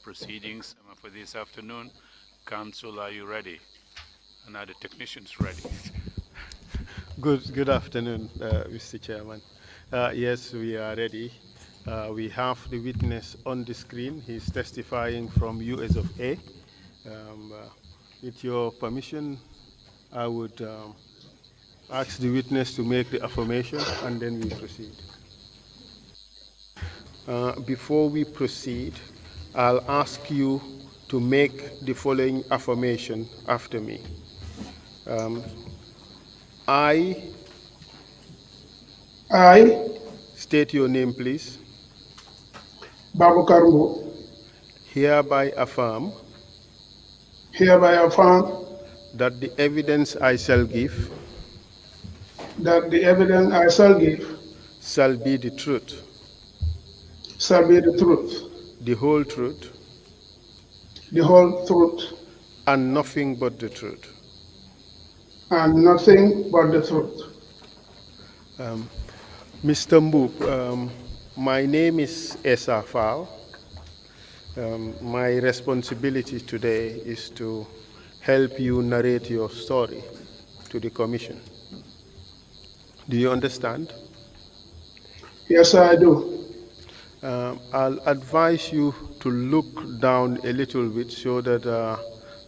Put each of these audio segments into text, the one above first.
proceedings for this afternoon. Council, are you ready? And are the technicians ready? Good afternoon, Mr. Chairman. Yes, we are ready. We have the witness on the screen. He's testifying from US of A. With your permission, I would ask the witness to make the affirmation and then we proceed. Before we proceed, I'll ask you to make the following affirmation after me. I state your name, please. Babucarr, Hereby affirm that the evidence I shall give that the evidence I shall give shall be the truth, shall be the truth, the whole truth, and nothing but the truth. and nothing but the truth. Mr. Mboob, my name is Esa Fal. My responsibility today is to help you narrate your story to the commission. Do you understand? Yes, I do. I'll advise you to look down a little bit so that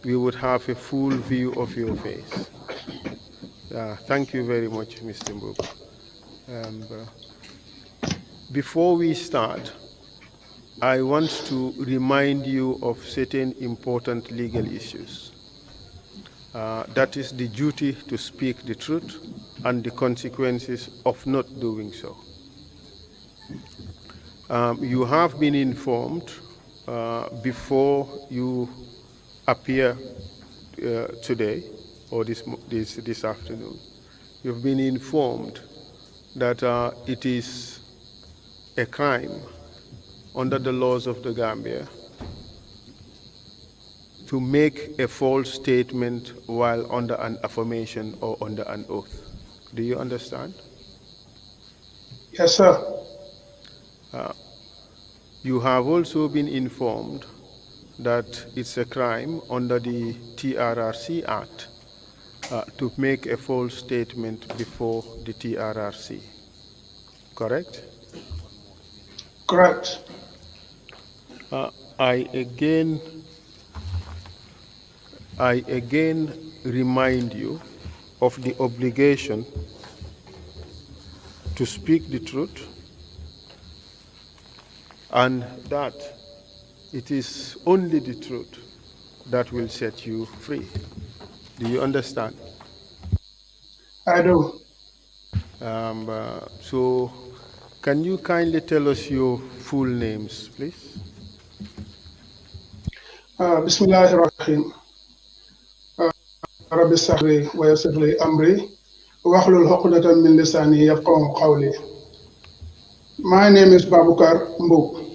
we would have a full view of your face. Thank you very much, Mr. Mboob. Before we start, I want to remind you of certain important legal issues. That is the duty to speak the truth and the consequences of not doing so. You have been informed before you appear today or this afternoon. You've been informed that it is a crime under the laws of the Gambia to make a false statement while under an affirmation or under an oath. Do you understand? Yes, sir. You have also been informed that it's a crime under the TRRC Act to make a false statement before the TRRC. Correct? Correct. I again remind you of the obligation to speak the truth and that it is only the truth that will set you free. Do you understand? I do. So can you kindly tell us your full names, please? Bismillahirrahmanirrahim. Rabbi sahri wa yassir li amri wahlul uqdatan min lisani yafqahu qawli. My name is Babucarr Mboob.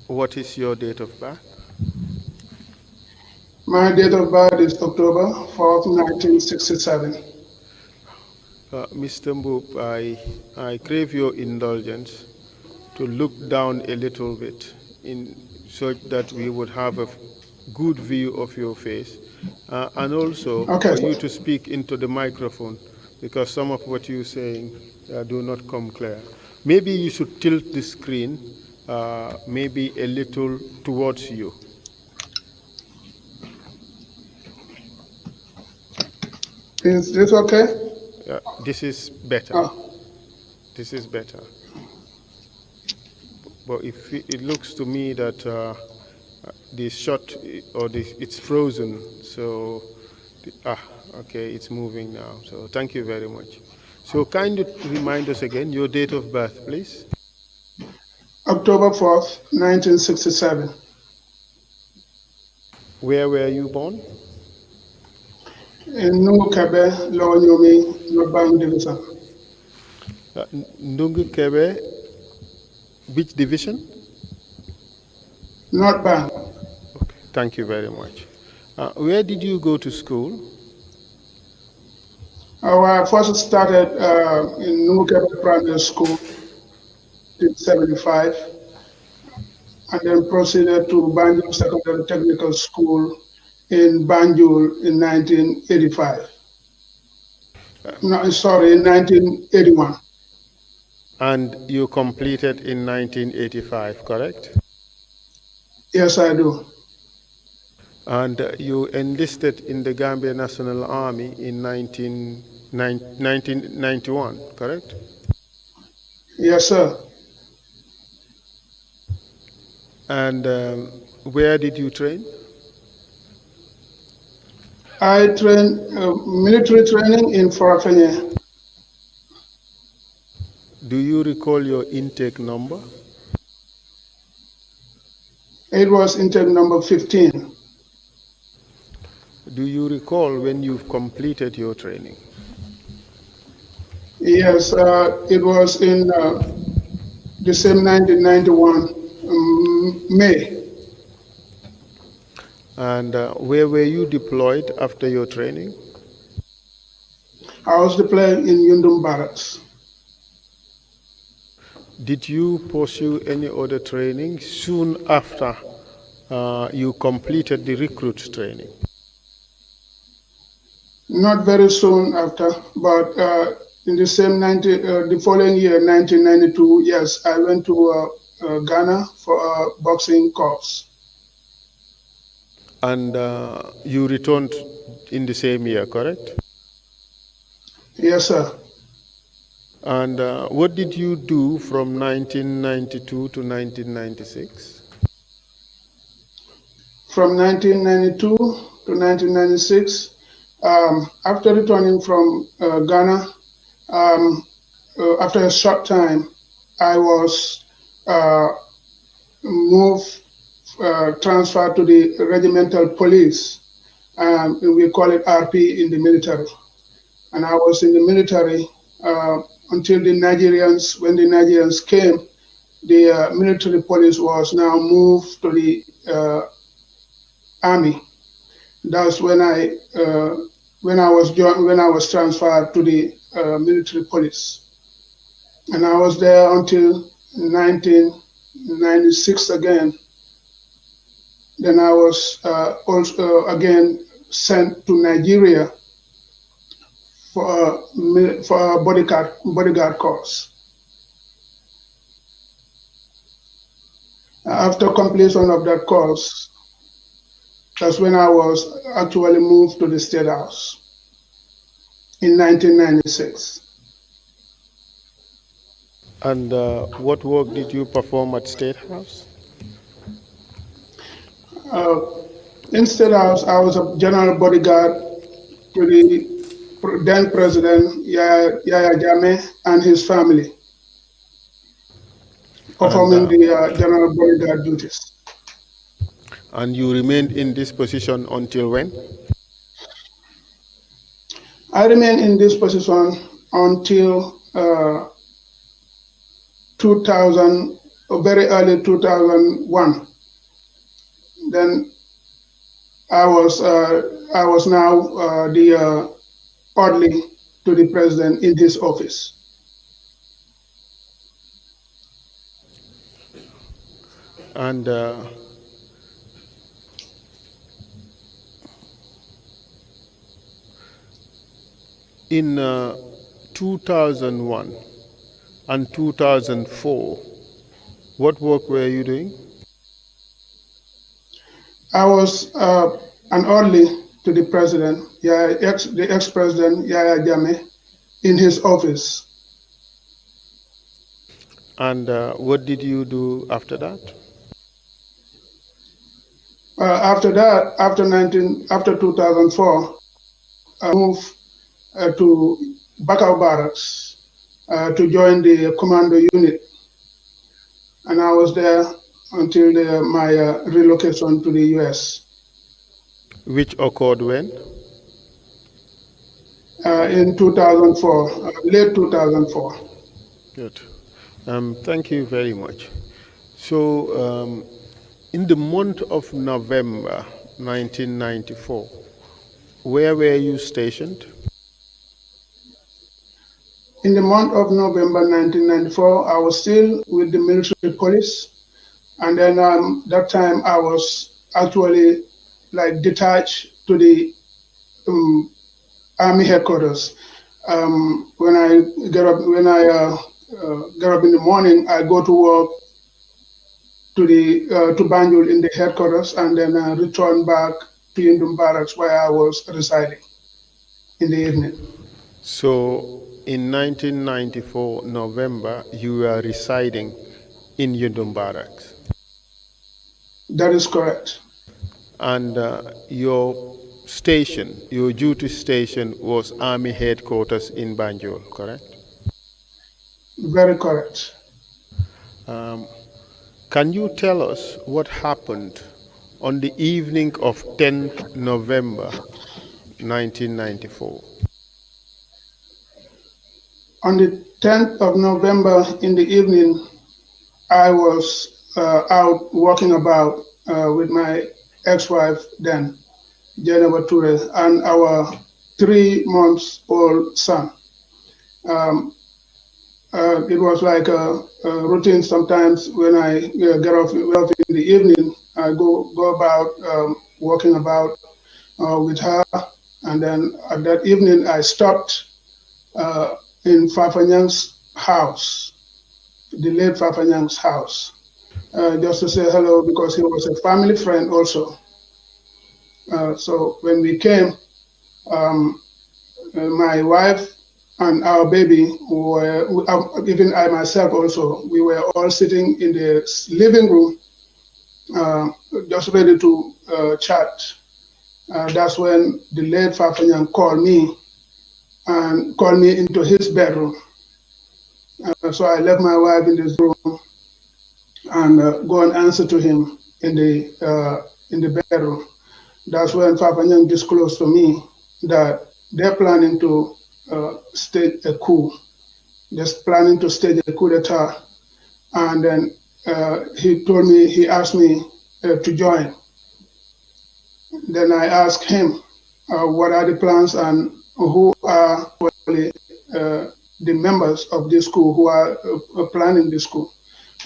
What is your date of birth? My date of birth is October 4th, 1967. Mr. Mboob, I crave your indulgence to look down a little bit in such that we would have a good view of your face and also for you to speak into the microphone because some of what you're saying do not come clear. Maybe you should tilt the screen maybe a little towards you. Is this okay? This is better. This is better. But if it looks to me that the shot or it's frozen, so okay, it's moving now. So thank you very much. So kindly remind us again your date of birth, please. October 4th, 1967. Where were you born? In Nungu Kebe, Lower Nyomi, North Bank Division. Nungu Kebe, which division? North Bank. Okay, thank you very much. Where did you go to school? I first started in Nungu Kebe Primary School in 75. and then proceeded to Banjul Secondary Technical School in Banjul in 1985. No, sorry, in 1981. And you completed in 1985, correct? Yes, I do. And you enlisted in the Gambia National Army in 1991, correct? Yes, sir. And where did you train? I trained military training in Farfan. Do you recall your intake number? It was intake number 15. Do you recall when you've completed your training? Yes, it was in the same 1991 May. And where were you deployed after your training? I was deployed in Yundum Barracks. Did you pursue any other training soon after you completed the recruit training? Not very soon after, but in the same the following year, 1992, yes, I went to Ghana for a boxing course. And you returned in the same year, correct? Yes, sir. And what did you do from 1992 to 1996? From 1992 to 1996, after returning from Ghana, after a short time, I was moved, transferred to the regimental police. We call it RP in the military. And I was in the military until the Nigerians, when the Nigerians came, the military police was now moved to the army. That's when I was transferred to the military police, and I was there until 1996 again. Then I was also again sent to Nigeria for a bodyguard course. After completion of that course, that's when I was actually moved to the State House in 1996. And what work did you perform at State House? In State House, I was a general bodyguard to the then President Yaya Jammeh and his family, performing the general bodyguard duties. And you remained in this position until when? I remained in this position until 2000, very early 2001. Then I was now the orderly to the president in his office. And in 2001 and 2004, what work were you doing? I was an orderly to the president, the ex-president Yaya Jammeh, in his office. And what did you do after that? After that, after 2004, I moved to Babucarr Barracks to join the commando unit, and I was there until my relocation to the U.S. Which occurred when? In 2004, late 2004. Good. Thank you very much. So, in the month of November 1994, where were you stationed? In the month of November 1994, I was still with the military police, And then that time I was actually like detached to the um, army headquarters. When I get up in the morning, I go to work to Banjul in the headquarters, and then return back to Yundum Barracks where I was residing in the evening. So in 1994 November, you were residing in Yundum Barracks, That is correct. and your station, your duty station, was Army headquarters in Banjul, correct? Very correct. Um, can you tell us what happened on the evening of 10th November 1994? On the 10th of November in the evening, I was out walking about with my ex-wife then, Jennifer Ture, and our 3 months old son. Um, it was like a routine sometimes when I get off in the evening. I go about walking about with her, and then at that evening I stopped uh, in Farfan's house, the late Farfan's house, just to say hello because he was a family friend also. So when we came, um, my wife and our baby were, even I myself also, we were all sitting in the living room, uh, just ready to chat. That's when the late Farfan called me and called me into his bedroom. So I left my wife in this room and go and answer to him in the bedroom. That's when Farfan disclosed to me that they're planning to stage a coup. Just planning to stage a coup d'etat. And then he asked me to join. Then I asked him, what are the plans and who are the members of this coup who are planning this coup.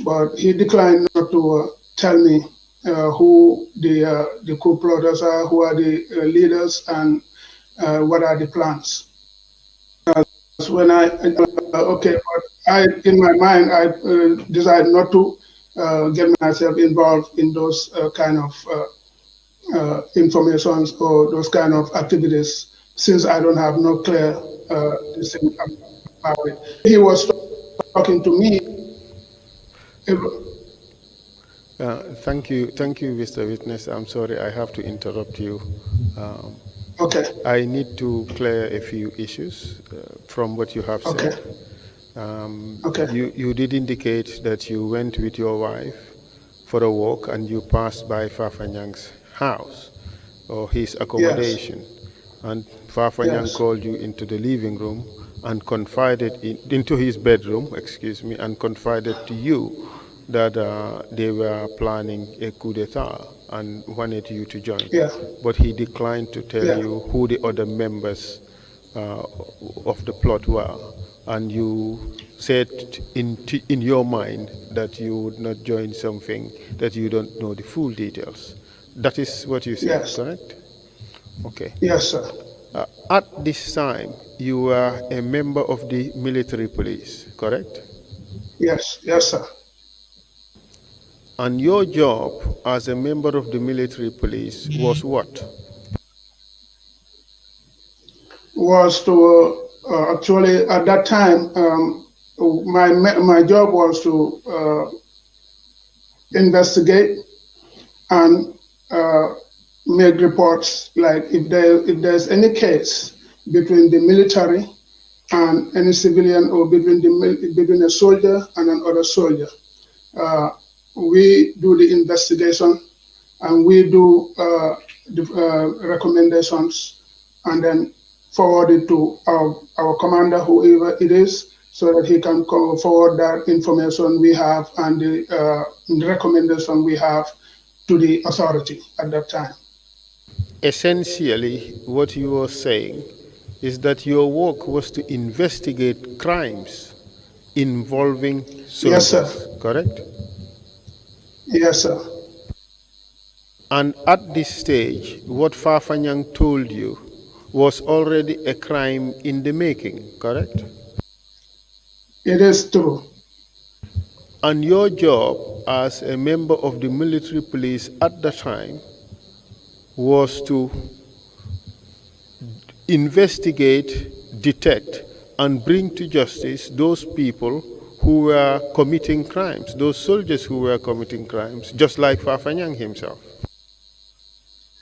But he declined not to tell me who the coup plotters are, who are the leaders, and what are the plans. That's when okay, but in my mind, I decided not to get myself involved in those kind of informations or those kind of activities since I don't have no clear decision about it. He was talking to me. Thank you, Mr. Witness. I'm sorry, I have to interrupt you. Um, Okay, I need to clear a few issues from what you have okay, said. okay. You did indicate that you went with your wife for a walk and you passed by Farfanyang's house or his Yes, accommodation, and Farfanyang yes, called you into the living room and confided into his bedroom, excuse me, and confided to you that they were planning a coup d'etat and wanted you to join. yeah, But he declined to tell yeah, you who the other members uh, of the plot were. And you said in your mind that you would not join something that you don't know the full details. That is what you said, yes, correct? Okay. yes, sir. At this time, you were a member of the military police, correct? Yes, yes, sir. And your job as a member of the military police was what? Was to actually at that time my job was to investigate and make reports like if there's any case between the military and any civilian or between a soldier and another soldier. Uh, we do the investigation and we do the recommendations and then forward it to our commander, whoever it is, so that he can forward that information we have and the recommendation we have to the authority at that time. Essentially, what you were saying is that your work was to investigate crimes involving Yes, sir. soldiers, correct? Yes, sir. And at this stage, what Farfan told you was already a crime in the making, correct? It is true. And your job as a member of the military police at the time was to investigate, detect, and bring to justice those people who were committing crimes, those soldiers who were committing crimes, just like Farfan himself.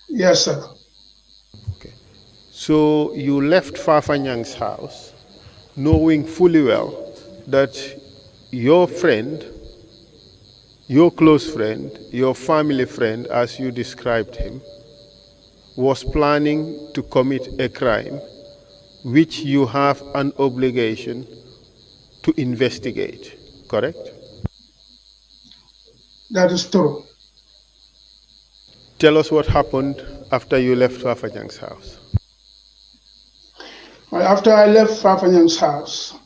Yes, sir. Okay. So you left Farfanyang's house knowing fully well that your friend, your close friend, your family friend, as you described him, was planning to commit a crime which you have an obligation to investigate, correct? That is true. Tell us what happened after you left Farfanyang's house. Well, after I left Farfanyang's house,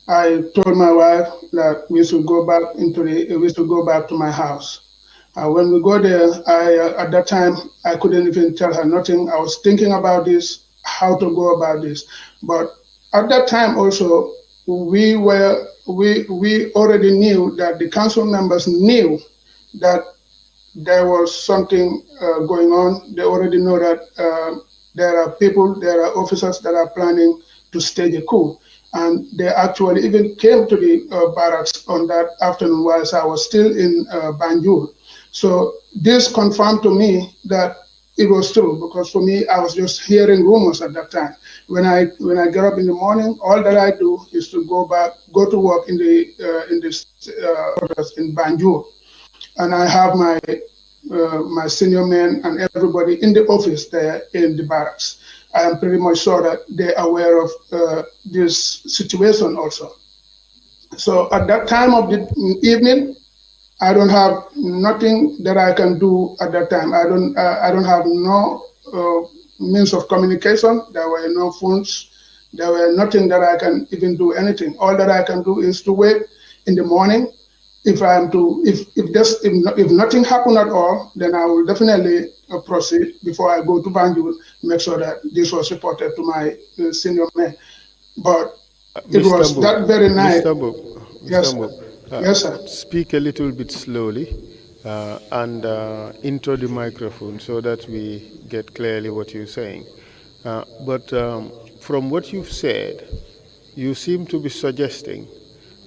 I told my wife that we should go back to my house. When we go there, at that time I couldn't even tell her nothing. I was thinking about this, how to go about this. But at that time also, we already knew that the council members knew that there was something going on. They already know that there are officers that are planning to stage a coup. And they actually even came to the barracks on that afternoon whilst I was still in Banjul. So this confirmed to me that it was true, because for me, I was just hearing rumors at that time. When I get up in the morning, all that I do is to go to work in Banjul, and I have my senior men and everybody in the office there in the barracks. I am pretty much sure that they're aware of this situation also. So at that time of the evening, I don't have nothing that I can do at that time. I don't have no means of communication. There were no phones. There were nothing that I can even do anything. All that I can do is to wait in the morning. If nothing happened at all, then I will definitely proceed before I go to Banjul, make sure that this was reported to my senior man. But it Mr. was Mboob, that very night. Mr. Mboob, Yes, Mr. sir. Mboob, Yes, sir. speak a little bit slowly and into the microphone so that we get clearly what you're saying. But from what you've said, you seem to be suggesting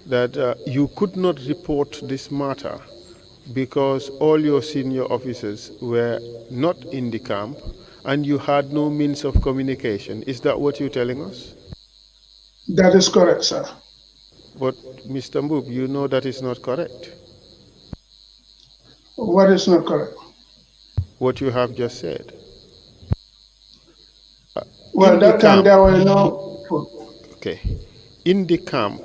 that you could not report this matter because all your senior officers were not in the camp and you had no means of communication. Is that what you're telling us? That is correct, sir. But Mr. Mboob, you know that is not correct. What is not correct? What you have just said. Well, In the that time camp, there were no food. okay. In the camp,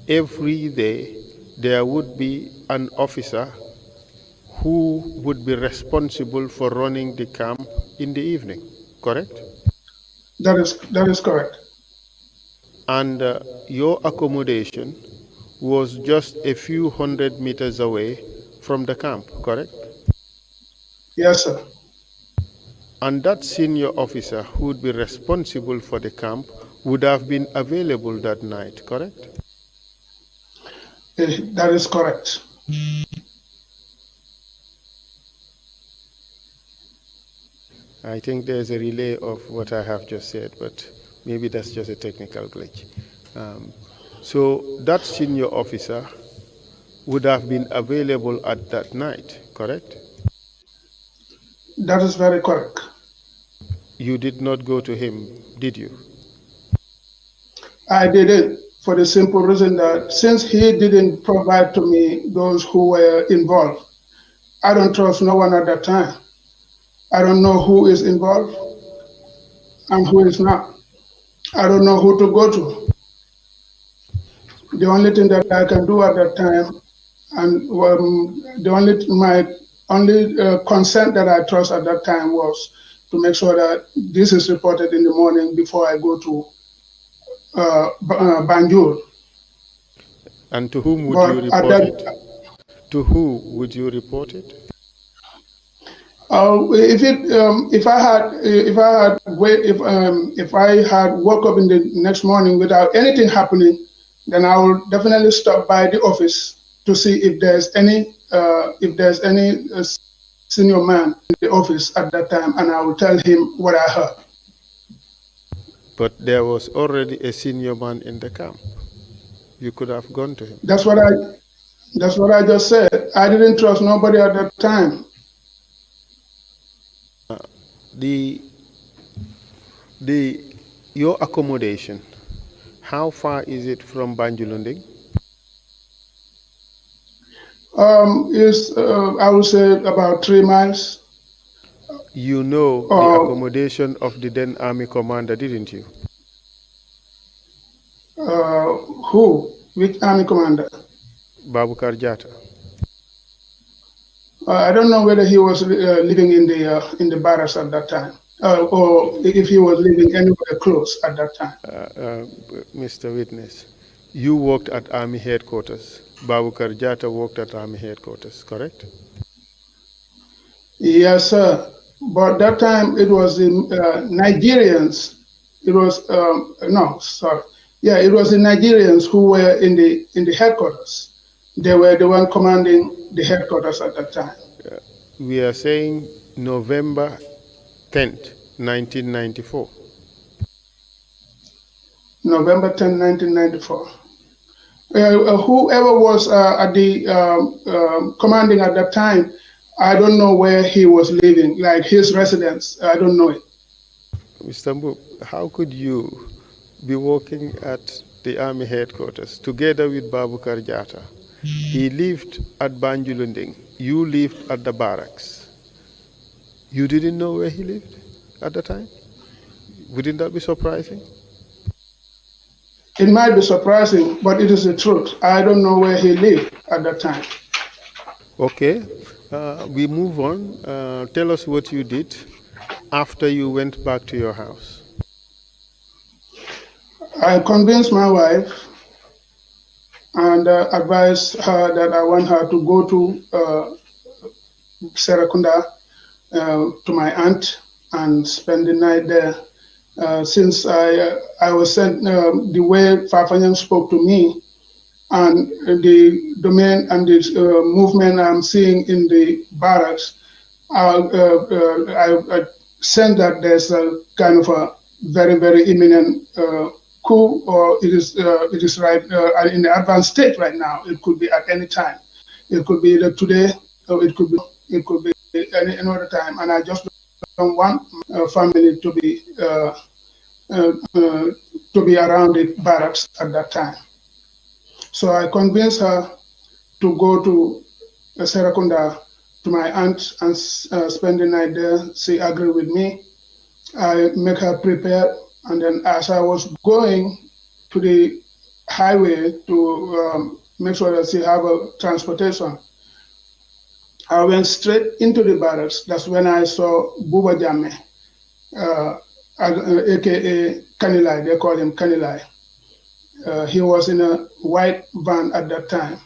every day there would be an officer who would be responsible for running the camp in the evening, correct? That is correct. And your accommodation was just a few hundred meters away from the camp, correct? Yes, sir. And that senior officer who would be responsible for the camp would have been available that night, correct? That is correct. I think there's a relay of what I have just said, but maybe that's just a technical glitch. So that senior officer would have been available at that night, correct? That is very correct. You did not go to him, did you? I did it for the simple reason that since he didn't provide to me those who were involved, I don't trust no one at that time. I don't know who is involved and who is not. I don't know who to go to. The only thing that I can do at that time, and my only consent that I trust at that time was to make sure that this is reported in the morning before I go to Banjul. And to whom would you report it? To who would you report it? If I had woke up in the next morning without anything happening, then I will definitely stop by the office to see if there's any senior man in the office at that time, and I will tell him what I heard. But there was already a senior man in the camp. You could have gone to him. That's what I just said. I didn't trust nobody at that time. Your accommodation, how far is it from Banjulunding? I would say about 3 miles. You know the accommodation of the then army commander, didn't you? Who? Which army commander? Babucarr Jatta. I don't know whether he was living in the barracks at that time, or if he was living anywhere close at that time. Mr. Witness, you worked at Army headquarters. Babucarr Jatta worked at Army headquarters, correct? Yes, sir. But that time it was the Nigerians. It was no, sorry. Yeah, it was the Nigerians who were in the headquarters. They were the one commanding the headquarters at that time. We are saying November 10th, 1994. November 10, 1994. Whoever was at the commanding at that time, I don't know where he was living, like his residence. I don't know it. Mr. Mboob, how could you be working at the army headquarters together with Babucarr Jatta? He lived at Banjulunding. You lived at the barracks. You didn't know where he lived at the time? Wouldn't that be surprising? It might be surprising, but it is the truth. I don't know where he lived at that time. Okay, we move on. Tell us what you did after you went back to your house. I convinced my wife and advised her that I want her to go to Serakunda to my aunt and spend the night there. Since I was sent, the way Farfan spoke to me and the domain and the movement I'm seeing in the barracks, I sense that there's a kind of a very, very imminent coup, or it is right in the advanced state right now. It could be at any time. It could be either today, or it could be any other time. And I just don't want family to be around the barracks at that time. So I convinced her to go to Serakunda to my aunt and spend the night there. She agreed with me. I make her prepare, and then as I was going to the highway to make sure that she have a transportation, I went straight into the barracks. That's when I saw Buba Jammeh, aka Kanilai. They call him Kanilai. He was in a white van at that time,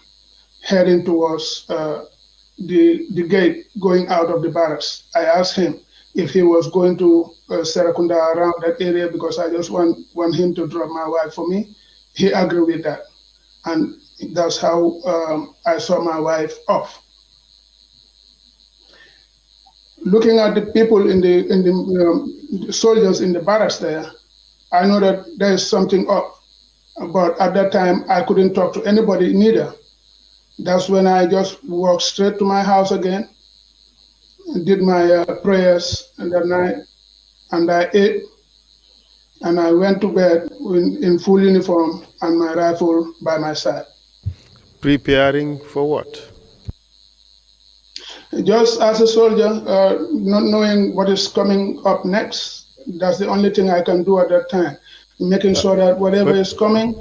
heading towards the gate going out of the barracks. I asked him if he was going to Serakunda around that area because I just want him to drop my wife for me. He agreed with that, and that's how I saw my wife off. Looking at the people in the soldiers in the barracks there, I know that there is something up. But at that time, I couldn't talk to anybody neither. That's when I just walked straight to my house again, did my prayers that night, and I ate, and I went to bed in full uniform and my rifle by my side. Preparing for what? Just as a soldier, not knowing what is coming up next, that's the only thing I can do at that time. Making sure that whatever is coming.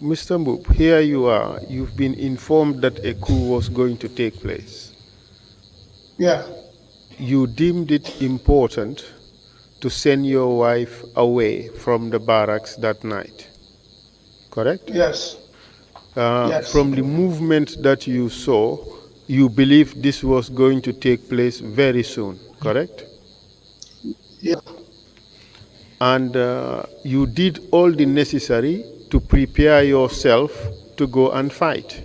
Mr. Mboob, here you are. You've been informed that a coup was going to take place. Yeah. You deemed it important to send your wife away from the barracks that night, correct? Yes. Yes. From the movement that you saw, you believe this was going to take place very soon, correct? Yeah. And you did all the necessary to prepare yourself to go and fight.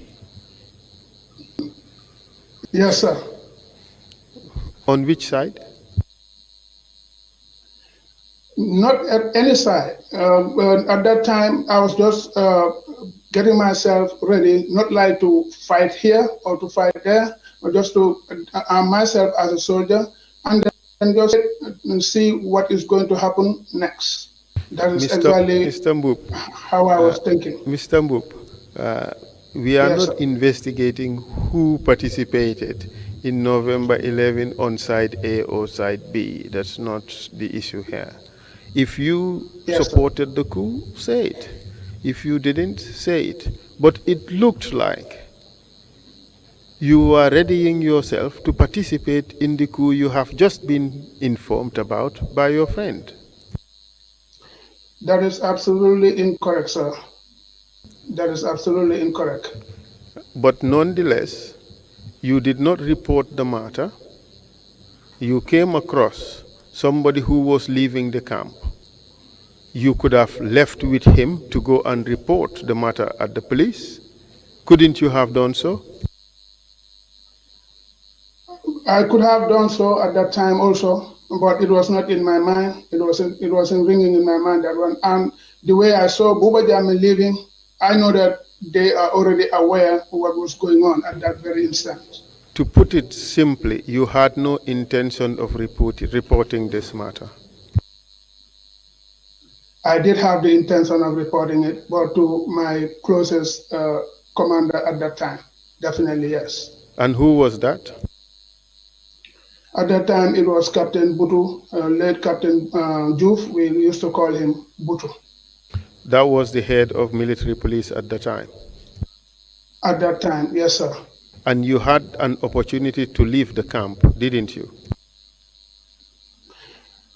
Yes, sir. On which side? Not at any side. At that time, I was just getting myself ready, not like to fight here or to fight there, but just to arm myself as a soldier and then just see what is going to happen next. That is exactly Mr. Mboob, how I was thinking. Mr. Mboob, we are Yes, not sir. investigating who participated in November 11 on side A or side B. That's not the issue here. If you Yes, sir. supported the coup, say it. If you didn't, say it. But it looked like you are readying yourself to participate in the coup you have just been informed about by your friend. That is absolutely incorrect, sir. That is absolutely incorrect. But nonetheless, you did not report the matter. You came across somebody who was leaving the camp. You could have left with him to go and report the matter at the police. Couldn't you have done so? I could have done so at that time also, but it was not in my mind. It wasn't ringing in my mind that one. And the way I saw Buba Jammeh leaving, I know that they are already aware of what was going on at that very instant. To put it simply, you had no intention of reporting this matter. I did have the intention of reporting it, but to my closest commander at that time, definitely yes. And who was that? At that time, it was Captain Butu, late Captain Juf. We used to call him Butu. That was the head of military police at the time. At that time, yes, sir. And you had an opportunity to leave the camp, didn't you?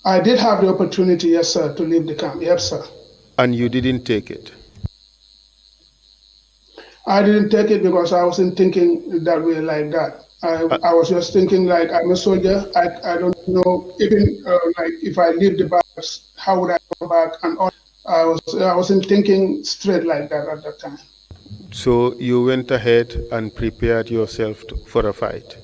I did have the opportunity, yes, sir, to leave the camp. Yes, sir. And you didn't take it? I didn't take it because I wasn't thinking that way like that. I was just thinking like I'm a soldier. I don't know even like if I leave the barracks, how would I go back and all. I wasn't thinking straight like that at that time. So you went ahead and prepared yourself for a fight?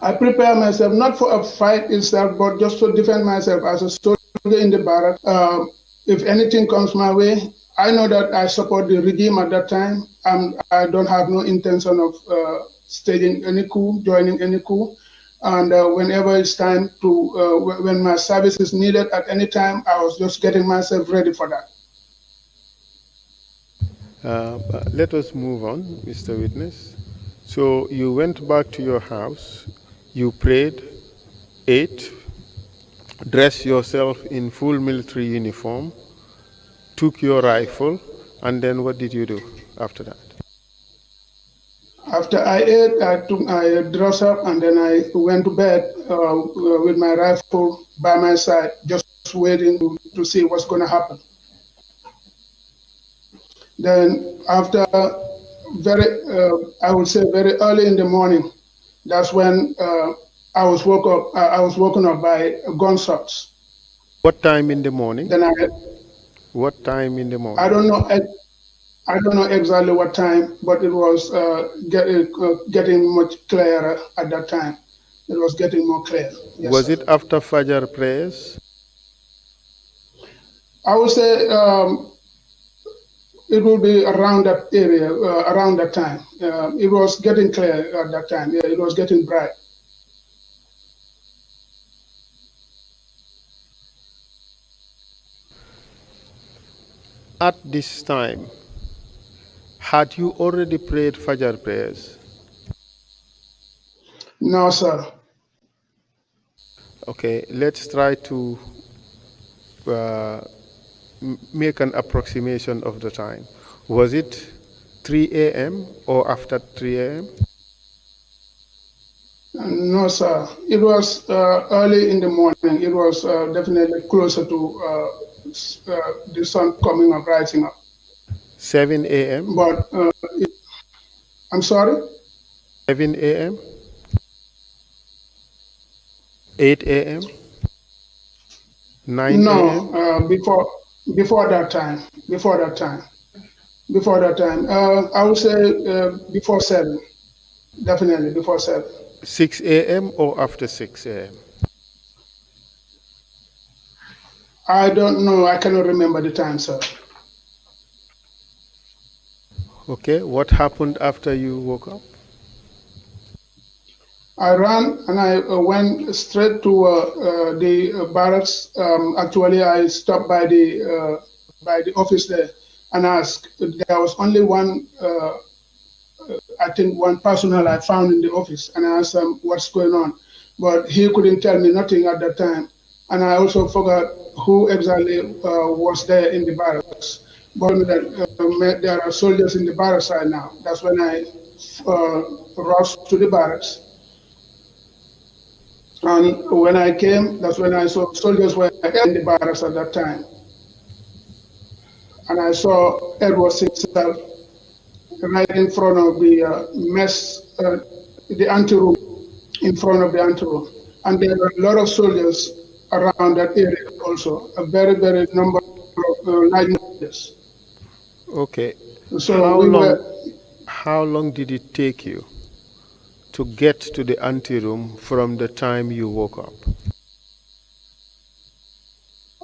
I prepare myself not for a fight itself, but just to defend myself as a soldier in the barrack. If anything comes my way, I know that I support the regime at that time. I don't have no intention of staging any coup, joining any coup. And whenever it's time to, when my service is needed at any time, I was just getting myself ready for that. Let us move on, Mr. Witness. So you went back to your house, you prayed, ate, dressed yourself in full military uniform, took your rifle, and then what did you do after that? After I ate, I dressed up and then I went to bed with my rifle by my side, just waiting to see what's going to happen. Then after I would say very early in the morning, that's when I was woken up by gunshots. What time in the morning? Then What time in the morning? I don't know exactly what time, but it was getting much clearer at that time. It was getting more clear. Yes, was sir. it after Fajr prayers? I would say it will be around that area, around that time. It was getting clear at that time. Yeah, it was getting bright. At this time, had you already prayed Fajr prayers? No, sir. Okay, let's try to make an approximation of the time. Was it 3 a.m. or after 3 a.m.? No, sir. It was early in the morning. It was definitely closer to the sun coming up, rising up. 7 a.m.? But I'm sorry? 7 a.m.? 8 a.m.? 9 a.m.? No, before that time. Before that time. Before that time. I would say before 7. Definitely before 7. 6 a.m. or after 6 a.m.? I don't know. I cannot remember the time, sir. Okay, what happened after you woke up? I ran and I went straight to the barracks. Actually, I stopped by the office there and asked. There was only one, I think, one personnel I found in the office, and I asked him what's going on, but he couldn't tell me nothing at that time. And I also forgot who exactly was there in the barracks. But that there are soldiers in the barracks right now. That's when I rushed to the barracks. And when I came, that's when I saw soldiers were in the barracks at that time. And I saw Edward himself right in front of the mess, the anteroom, in front of the anteroom. And there were a lot of soldiers around that area also, a very, very number of light soldiers. Okay, So we were, how long did it take you to get to the anteroom from the time you woke up?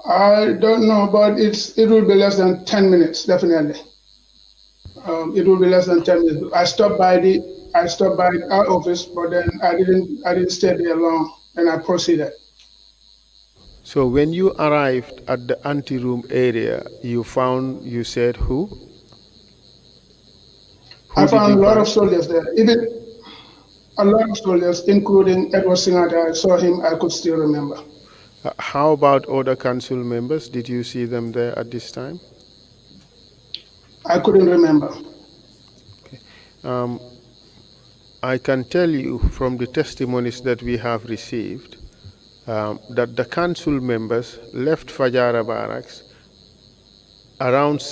I don't know, but it will be less than 10 minutes, definitely. It will be less than 10 minutes. I stopped by our office, but then I didn't stay there long, and I proceeded. So when you arrived at the anteroom area, you said who? I Who did found you a lot of find? soldiers there, even a lot of soldiers, including Edward Singata. I saw him, I could still remember. How about other council members? Did you see them there at this time? I couldn't remember. Um, I can tell you from the testimonies that we have received that the council members left Fajara Barracks around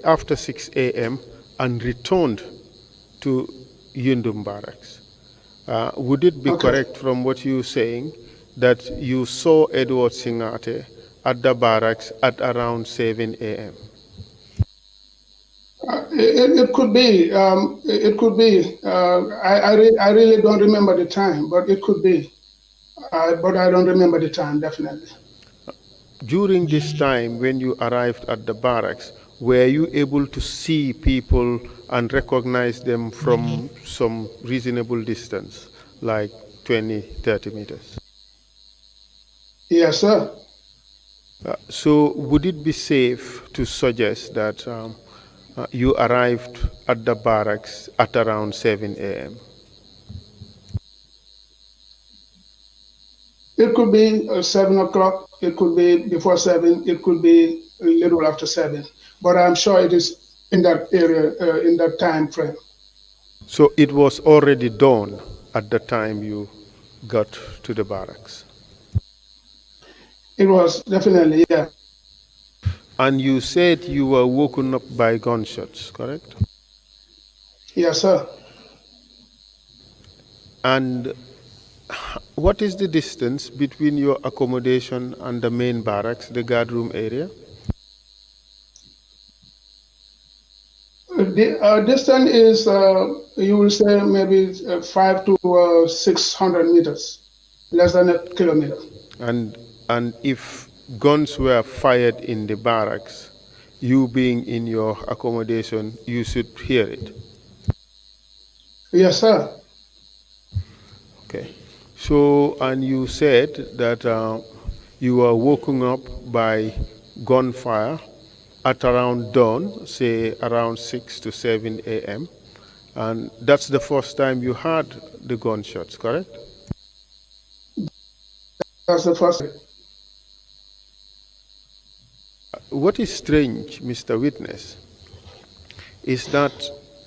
after 6 a.m. and returned to Yundum Barracks. Would it be Okay. correct from what you're saying that you saw Edward Singate at the barracks at around 7 a.m.? It could be. It could be. I really don't remember the time, but it could be. But I don't remember the time, definitely. During this time, when you arrived at the barracks, were you able to see people and recognize them from some reasonable distance, like 20, 30 meters? Yes, sir. So would it be safe to suggest that you arrived at the barracks at around 7 a.m.? It could be 7 o'clock. It could be before 7. It could be a little after 7. But I'm sure it is in that area, in that time frame. So it was already dawn at the time you got to the barracks. It was definitely, yeah. And you said you were woken up by gunshots, correct? Yes, sir. And what is the distance between your accommodation and the main barracks, the guardroom area? The distance is, you will say, maybe 500 to 600 meters, less than a kilometer. And if guns were fired in the barracks, you being in your accommodation, you should hear it. Yes, sir. Okay. So, and you said that you were woken up by gunfire at around dawn, say around 6 to 7 a.m. And that's the first time you heard the gunshots, correct? That's the first. What is strange, Mr. Witness, is that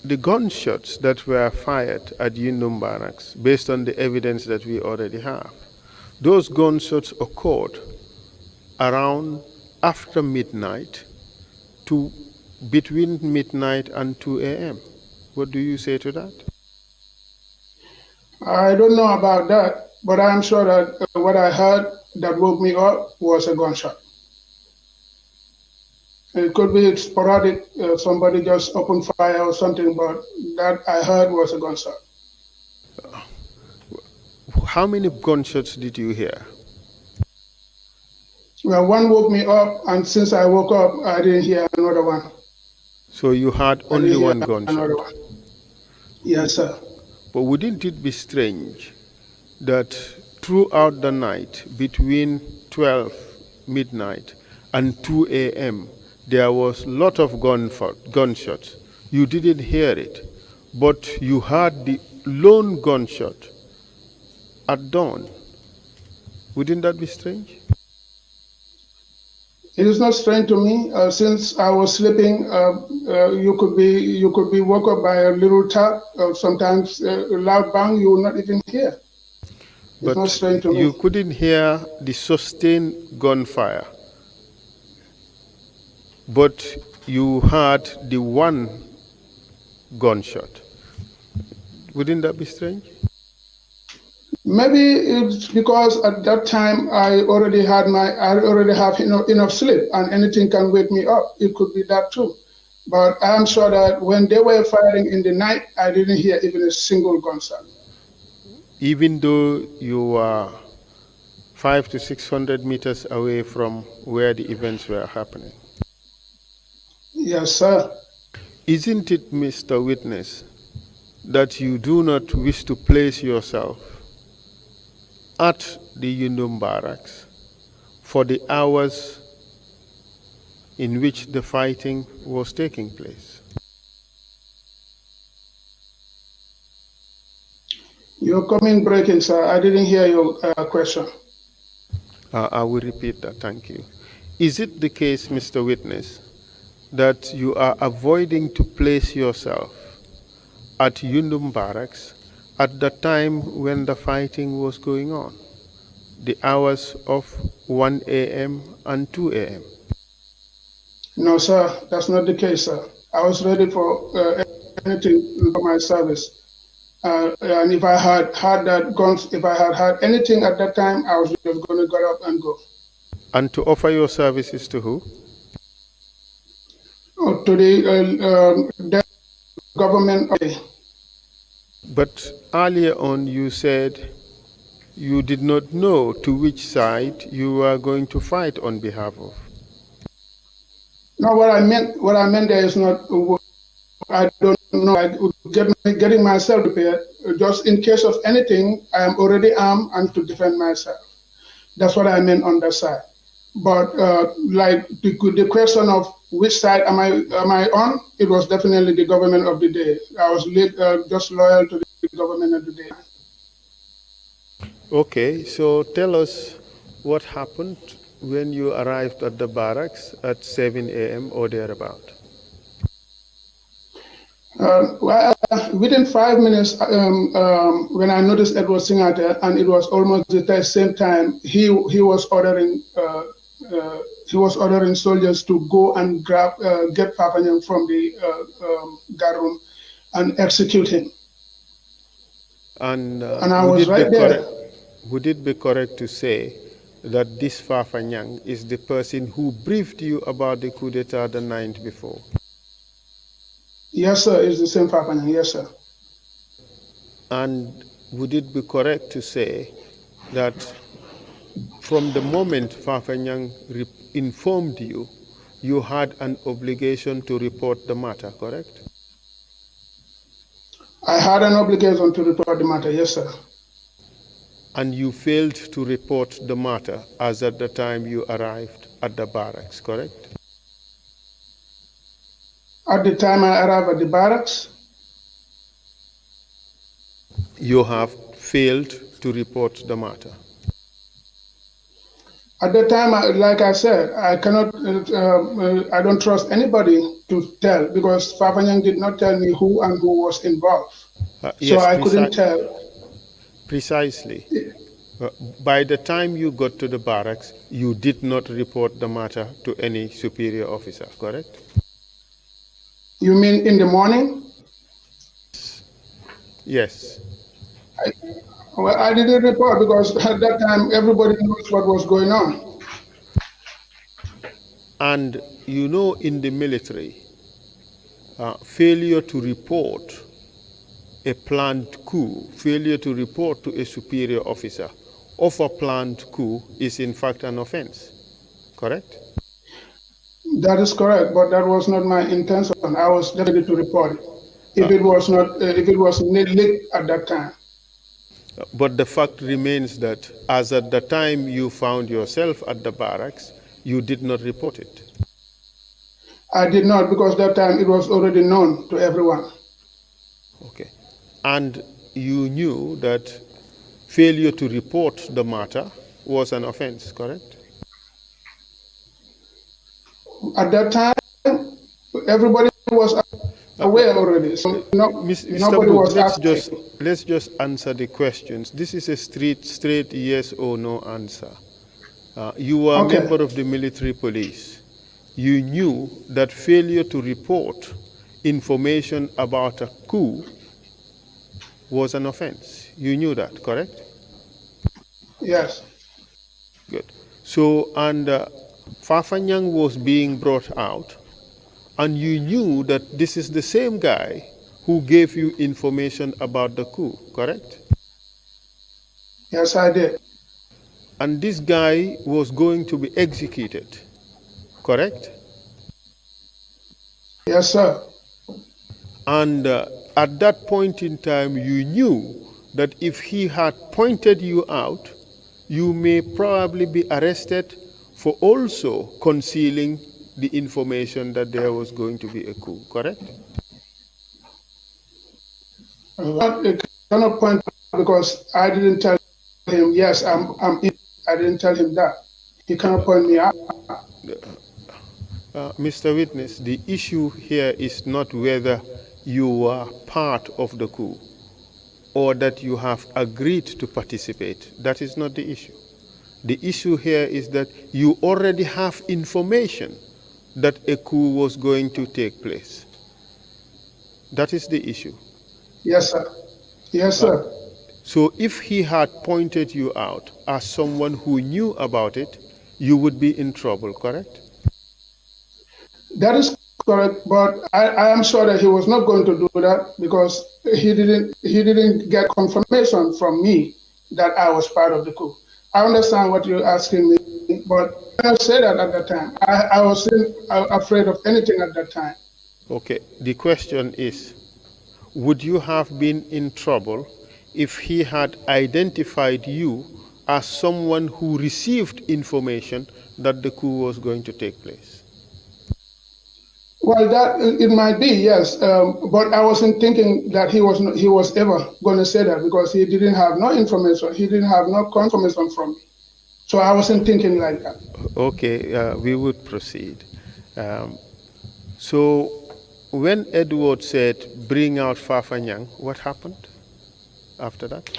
the gunshots that were fired at Yundum Barracks, based on the evidence that we already have, those gunshots occurred around after midnight to between midnight and 2 a.m. What do you say to that? I don't know about that, but I'm sure that what I heard that woke me up was a gunshot. It could be sporadic, somebody just opened fire or something, but that I heard was a gunshot. How many gunshots did you hear? Well, one woke me up, and since I woke up, I didn't hear another one. So you heard only one gunshot? One. Yes, sir. But wouldn't it be strange that throughout the night, between 12 midnight and 2 a.m., there was a lot of gunshots? You didn't hear it, but you heard the lone gunshot at dawn. Wouldn't that be strange? It is not strange to me. Since I was sleeping, you could be woke up by a little tap. Sometimes a loud bang you will not even hear. It's not strange to me. You couldn't hear the sustained gunfire, but you heard the one gunshot. Wouldn't that be strange? Maybe it's because at that time I already have enough sleep, and anything can wake me up. It could be that too. But I'm sure that when they were firing in the night, I didn't hear even a single gunshot. Even though you were 500 to 600 meters away from where the events were happening? Yes, sir. Isn't it, Mr. Witness, that you do not wish to place yourself at the Mboob Barracks for the hours in which the fighting was taking place? You're coming breaking, sir. I didn't hear your question. I will repeat that, thank you. Is it the case, Mr. Witness, that you are avoiding to place yourself at Mboob Barracks at the time when the fighting was going on, the hours of 1 a.m. and 2 a.m.? No, sir, that's not the case, sir. I was ready for anything for my service. And if I had had anything at that time, I was just going to get up and go. And to offer your services to who? To the government. But earlier on you said you did not know to which side you were going to fight on behalf of. No, what I meant there is not, I don't know, getting myself prepared, just in case of anything, I am already armed and to defend myself. That's what I meant on that side. But like the question of which side am I on, it was definitely the government of the day. I was just loyal to the government of the day. Okay, so tell us what happened when you arrived at the barracks at 7 a.m. or thereabout. Well, within 5 minutes, when I noticed Edward Singate, and it was almost the same time, he was ordering soldiers to go and get Farfan from the guard room and execute him. And I was right there. Would it be correct to say that this Farfan is the person who briefed you about the coup d'etat the night before? Yes, sir, it's the same Farfan, yes, sir. And would it be correct to say that from the moment Farfan informed you, you had an obligation to report the matter, correct? I had an obligation to report the matter, yes, sir. And you failed to report the matter as at the time you arrived at the barracks, correct? At the time I arrived at the barracks? You have failed to report the matter. At the time, like I said, I cannot, I don't trust anybody to tell, because Farfan did not tell me who and who was involved. Yes, so I couldn't tell. Precisely. By the time you got to the barracks, you did not report the matter to any superior officer, correct? You mean in the morning? Yes. Well, I didn't report because at that time everybody knows what was going on. And you know, in the military, failure to report a planned coup, failure to report to a superior officer of a planned coup is in fact an offense, correct? That is correct, but that was not my intention. I was just ready to report it. If it was not, if it was leaked at that time. But the fact remains that as at the time you found yourself at the barracks, you did not report it. I did not because that time it was already known to everyone. Okay. And you knew that failure to report the matter was an offense, correct? At that time, everybody was aware already, so Mr. nobody Mboob, was asking. let's just answer the questions. This is a straight yes or no answer. You were a Okay. member of the military police. You knew that failure to report information about a coup was an offense. You knew that, correct? Yes. Good. So, and Farfan was being brought out, and you knew that this is the same guy who gave you information about the coup, correct? Yes, I did. And this guy was going to be executed, correct? Yes, sir. And at that point in time, you knew that if he had pointed you out, you may probably be arrested for also concealing the information that there was going to be a coup, correct? It cannot point because I didn't tell him, yes, I'm in. I didn't tell him that. He cannot point me out. Mr. Witness, the issue here is not whether you are part of the coup or that you have agreed to participate. That is not the issue. The issue here is that you already have information that a coup was going to take place. That is the issue. Yes, sir. Yes, sir. So if he had pointed you out as someone who knew about it, you would be in trouble, correct? That is correct, but I am sure that he was not going to do that because he didn't get confirmation from me that I was part of the coup. I understand what you're asking me, but I cannot say that at that time. I wasn't afraid of anything at that time. Okay, the question is, would you have been in trouble if he had identified you as someone who received information that the coup was going to take place? Well, that it might be, yes, but I wasn't thinking that he was ever going to say that because he didn't have no information. He didn't have no confirmation from me, so I wasn't thinking like that. Okay, we would proceed. So, when Edward said, "Bring out Farfan," what happened after that?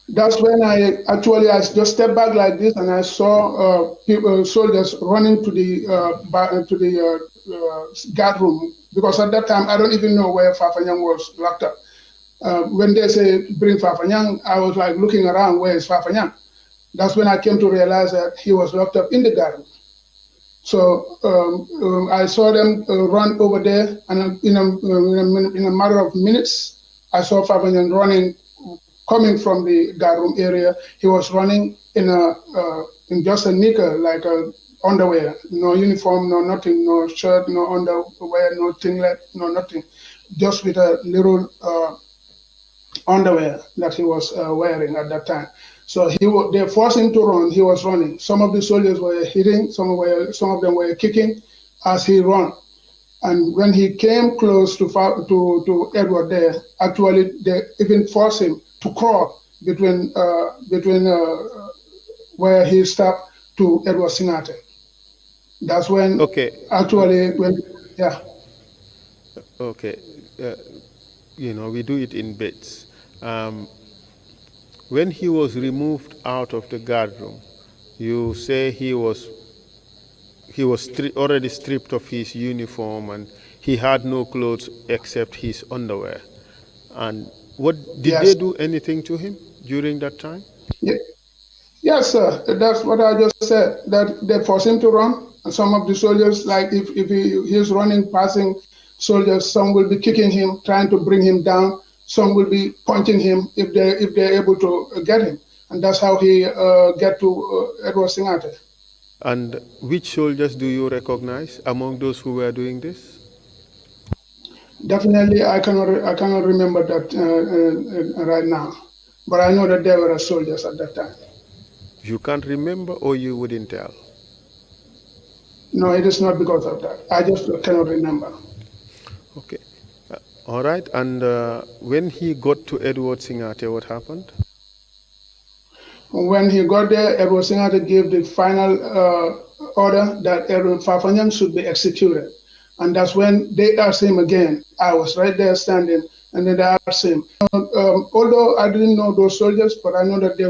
That's when I just stepped back like this and I saw soldiers running to the guard room because at that time I don't even know where Farfan was locked up. When they say bring Farfan, I was like looking around, where is Farfan? That's when I came to realize that he was locked up in the guard room. So I saw them run over there, and in a matter of minutes, I saw Farfan running. Coming from the guard room area, he was running in just a knicker, like a underwear, no uniform, no nothing, no shirt, no underwear, no singlet, no nothing, just with a little underwear that he was wearing at that time. So they forced him to run. He was running. Some of the soldiers were hitting, some of them were kicking as he ran. And when he came close to Edward there, actually they even forced him to crawl between where he stopped to Edward Singate. That's when yeah. Okay, we do it in bits. When he was removed out of the guard room, you say he was already stripped of his uniform and he had no clothes except his underwear. And what did Yes. they do anything to him during that time? Ye- Yes, sir. That's what I just said. That they force him to run. And some of the soldiers, like if he's running, passing soldiers, some will be kicking him, trying to bring him down. Some will be punching him if they're able to get him. And that's how he get to Edward Singate. And which soldiers do you recognize among those who were doing this? Definitely, I cannot remember that right now, but I know that there were soldiers at that time. You can't remember or you wouldn't tell? No, it is not because of that. I just cannot remember. Okay. All right. And when he got to Edward Singate, what happened? When he got there, Edward Singate gave the final order that Edward Farfan should be executed. And that's when they asked him again. I was right there standing, and then they asked him. Although I didn't know those soldiers, but I know that they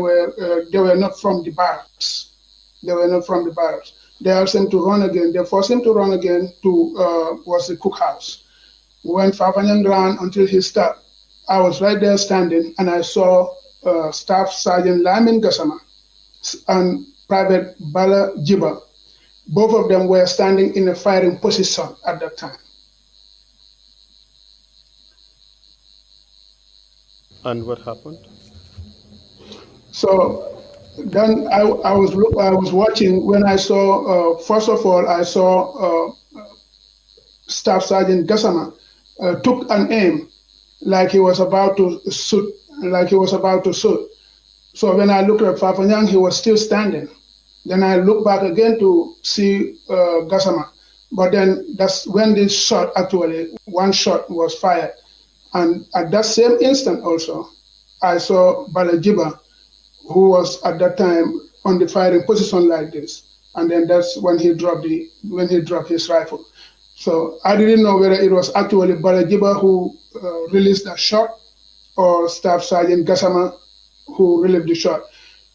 were not from the barracks. They were not from the barracks. They asked him to run again. They forced him to run again to was the cookhouse. When Farfan ran until he stopped, I was right there standing, and I saw Staff Sergeant Lamin Gassama and Private Bala Jiba. Both of them were standing in a firing position at that time. And what happened? So then I was watching when I saw first of all I saw Staff Sergeant Gassama took an aim like he was about to shoot. So when I looked at Farfan, he was still standing. Then I looked back again to see Gassama. But then that's when this shot, actually, one shot was fired. And at that same instant also, I saw Balajiba, who was at that time on the firing position like this. And then that's when he dropped his rifle. So I didn't know whether it was actually Balajiba who released that shot or Staff Sergeant Gassama who relieved the shot.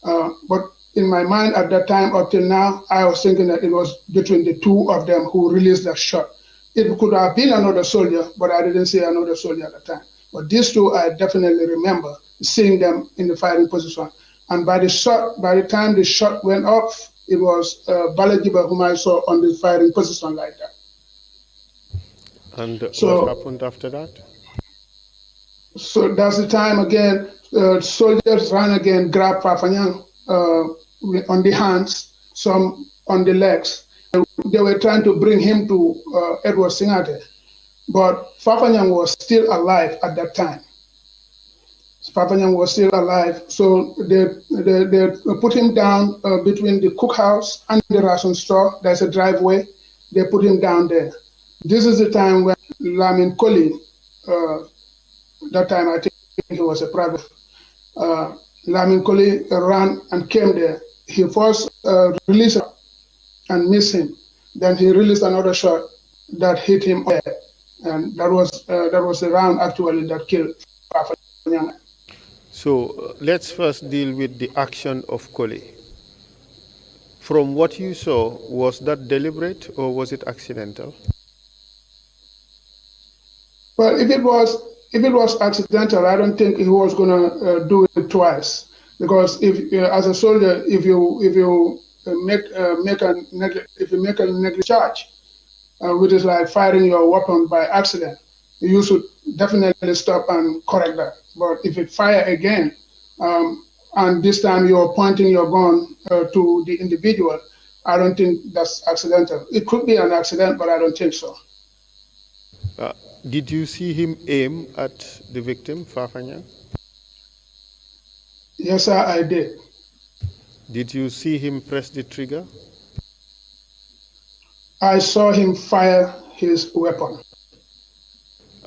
But in my mind at that time up till now, I was thinking that it was between the two of them who released that shot. It could have been another soldier, but I didn't see another soldier at the time. But these two, I definitely remember seeing them in the firing position. And by the time the shot went off, it was Balajiba whom I saw on the firing position like that. And So- what happened after that? So that's the time again, soldiers ran again, grabbed Farfan on the hands, some on the legs. They were trying to bring him to Edward Singate, but Farfan was still alive at that time. Farfan was still alive, so they put him down between the cookhouse and the ration store. There's a driveway. They put him down there. This is the time when Lamin Koli, that time I think he was a private, Lamin Koli ran and came there. He first released and missed him. Then he released another shot that hit him there. And that was the round actually that killed Farfan. So let's first deal with the action of Koli. From what you saw, was that deliberate or was it accidental? Well, if it was accidental, I don't think he was gonna do it twice. Because if as a soldier, if you make a negligent charge, which is like firing your weapon by accident, you should definitely stop and correct that. But if it fire again, and this time you're pointing your gun to the individual, I don't think that's accidental. It could be an accident, but I don't think so. Did you see him aim at the victim, Farfan? Yes, sir, I did. Did you see him press the trigger? I saw him fire his weapon.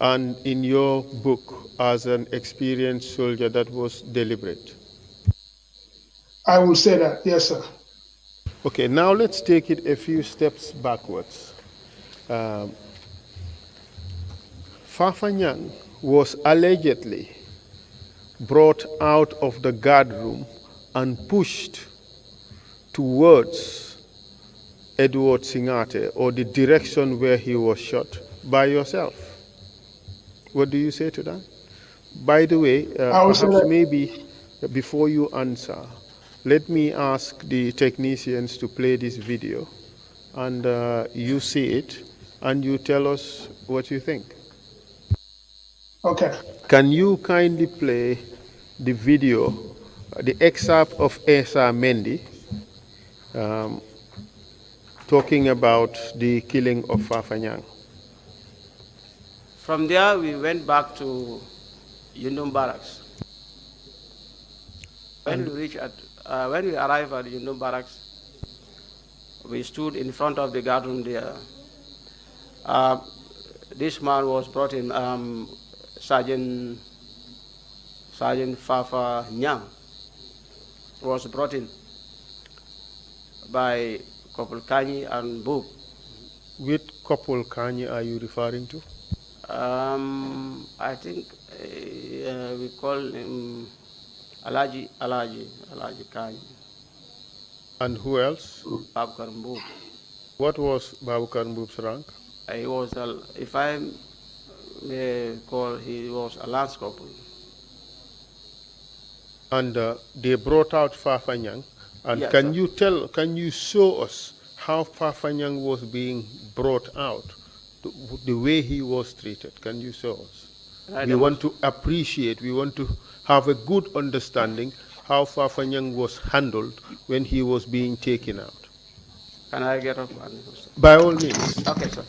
And in your book, as an experienced soldier, that was deliberate? I will say that, yes, sir. Okay, now let's take it a few steps backwards. Farfan was allegedly brought out of the guard room and pushed towards Edward Singate, or the direction where he was shot, by yourself. What do you say to that? By the way, I would say perhaps that, maybe before you answer, let me ask the technicians to play this video, and you see it, and you tell us what you think. okay. Can you kindly play the video, the excerpt of Esa Mendy talking about the killing of Farfan? From there, we went back to Barracks. When when we arrived at Barracks, we stood in front of the guard room there. This man was brought in, Sergeant Farfan was brought in by Corporal Kanyi and Mboob. Which couple Kanye are you referring to? I think we call him Alaji Kanyi. And who else? Babucarr Mboob. What was Babucarr Mboob's rank? He was, if I may call, he was a lance corporal. And they brought out Farfan. And Yes, can you show us how Farfan was being brought out, the way he was treated? Can you show us? We want to appreciate, we want to have a good understanding how Farfan was handled when he was being taken out. Can I get up? By all means. Okay, sir.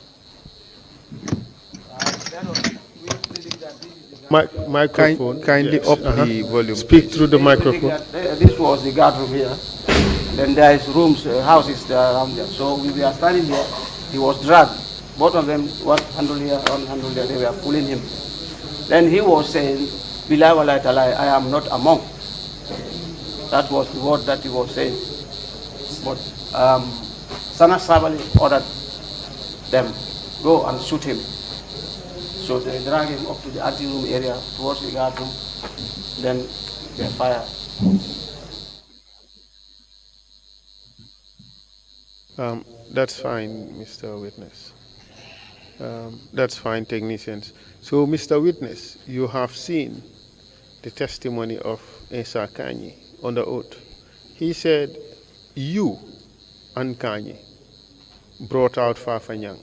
Microphone. Kindly yes. up the volume. Speak through the microphone. This was the guard room here. Then there is rooms, houses there around there. So we were standing here. He was dragged. Both of them, one handle here, one handle there. They were pulling him. Then he was saying, "Bilai walai talai, I am not a monk." That was the word that he was saying. But Sana Sabali ordered them, go and shoot him. So they drag him up to the anteroom area towards the guard room. Then they fire. That's fine, Mr. Witness. That's fine, technicians. So, Mr. Witness, you have seen the testimony of Esa Kanyi on the oath. He said, you and Kanyi brought out Farfan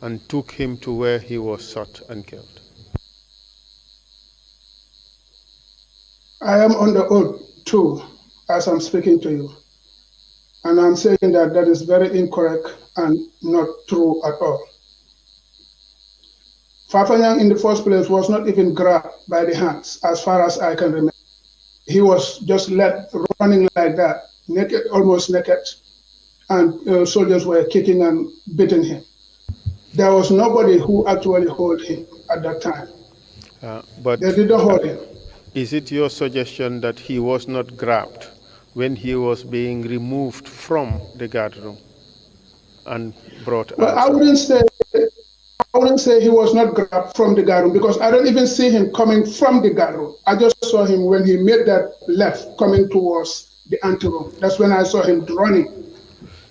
and took him to where he was shot and killed. I am on the oath too, as I'm speaking to you. And I'm saying that that is very incorrect and not true at all. Farfan in the first place was not even grabbed by the hands, as far as I can remember. He was just let running like that, naked, almost naked, and soldiers were kicking and beating him. There was nobody who actually held him at that time. But they didn't hold him. Is it your suggestion that he was not grabbed when he was being removed from the guard room and brought well, out? I wouldn't say he was not grabbed from the guard room, because I don't even see him coming from the guard room. I just saw him when he made that left coming towards the anteroom. That's when I saw him running.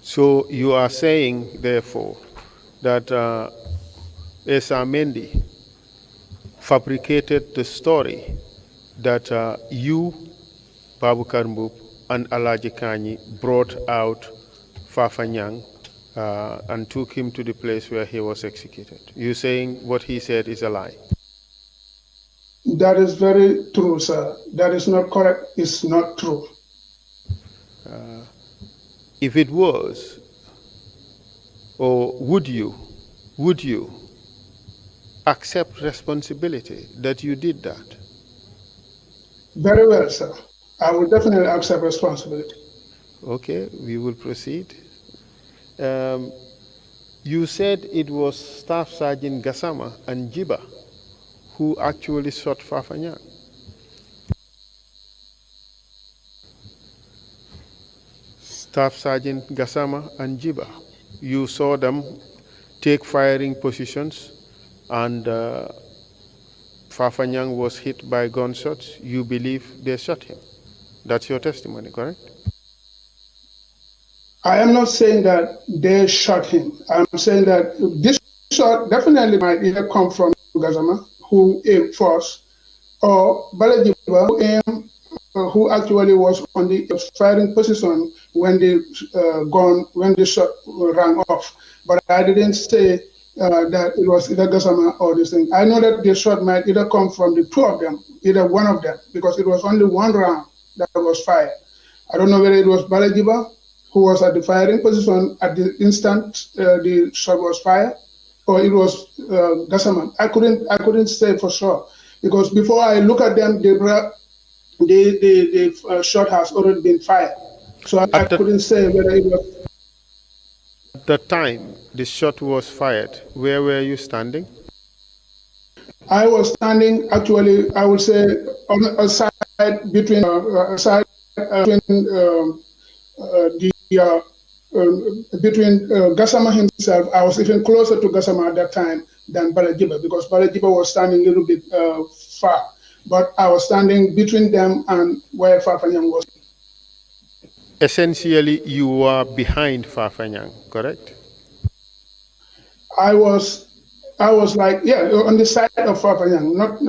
So you are saying, therefore, that Esa Mendy fabricated the story that you, Babucarr Mboob, and Alaji Kanyi brought out Farfan and took him to the place where he was executed. You saying what he said is a lie? That is very true, sir. That is not correct. It's not true. If it was, or would you accept responsibility that you did that? Very well, sir. I will definitely accept responsibility. Okay, we will proceed. You said it was Staff Sergeant Gassama and Jiba who actually shot Farfan. Staff Sergeant Gassama and Jiba, you saw them take firing positions, and Farfan was hit by gunshots. You believe they shot him. That's your testimony, correct? I am not saying that they shot him. I'm saying that this shot definitely might either come from Gazama, who aimed first, or Balajiba, who actually was on the firing position when when the shot rang off. But I didn't say that it was either Gazama or this thing. I know that the shot might either come from the two of them, either one of them, because it was only one round that was fired. I don't know whether it was Balajiba who was at the firing position at the instant the shot was fired, or it was Gasaman. I couldn't say for sure because before I look at them, the shot has already been fired. So I couldn't say whether it was. At the time the shot was fired, where were you standing? I was standing actually, I would say, on a side between between between Gassama himself. I was even closer to Gassama at that time than Balajiba because Balajiba was standing a little bit far. But I was standing between them and where Farfan was. Essentially, you were behind Farfan, correct? I was like, yeah, on the side of Farfan, not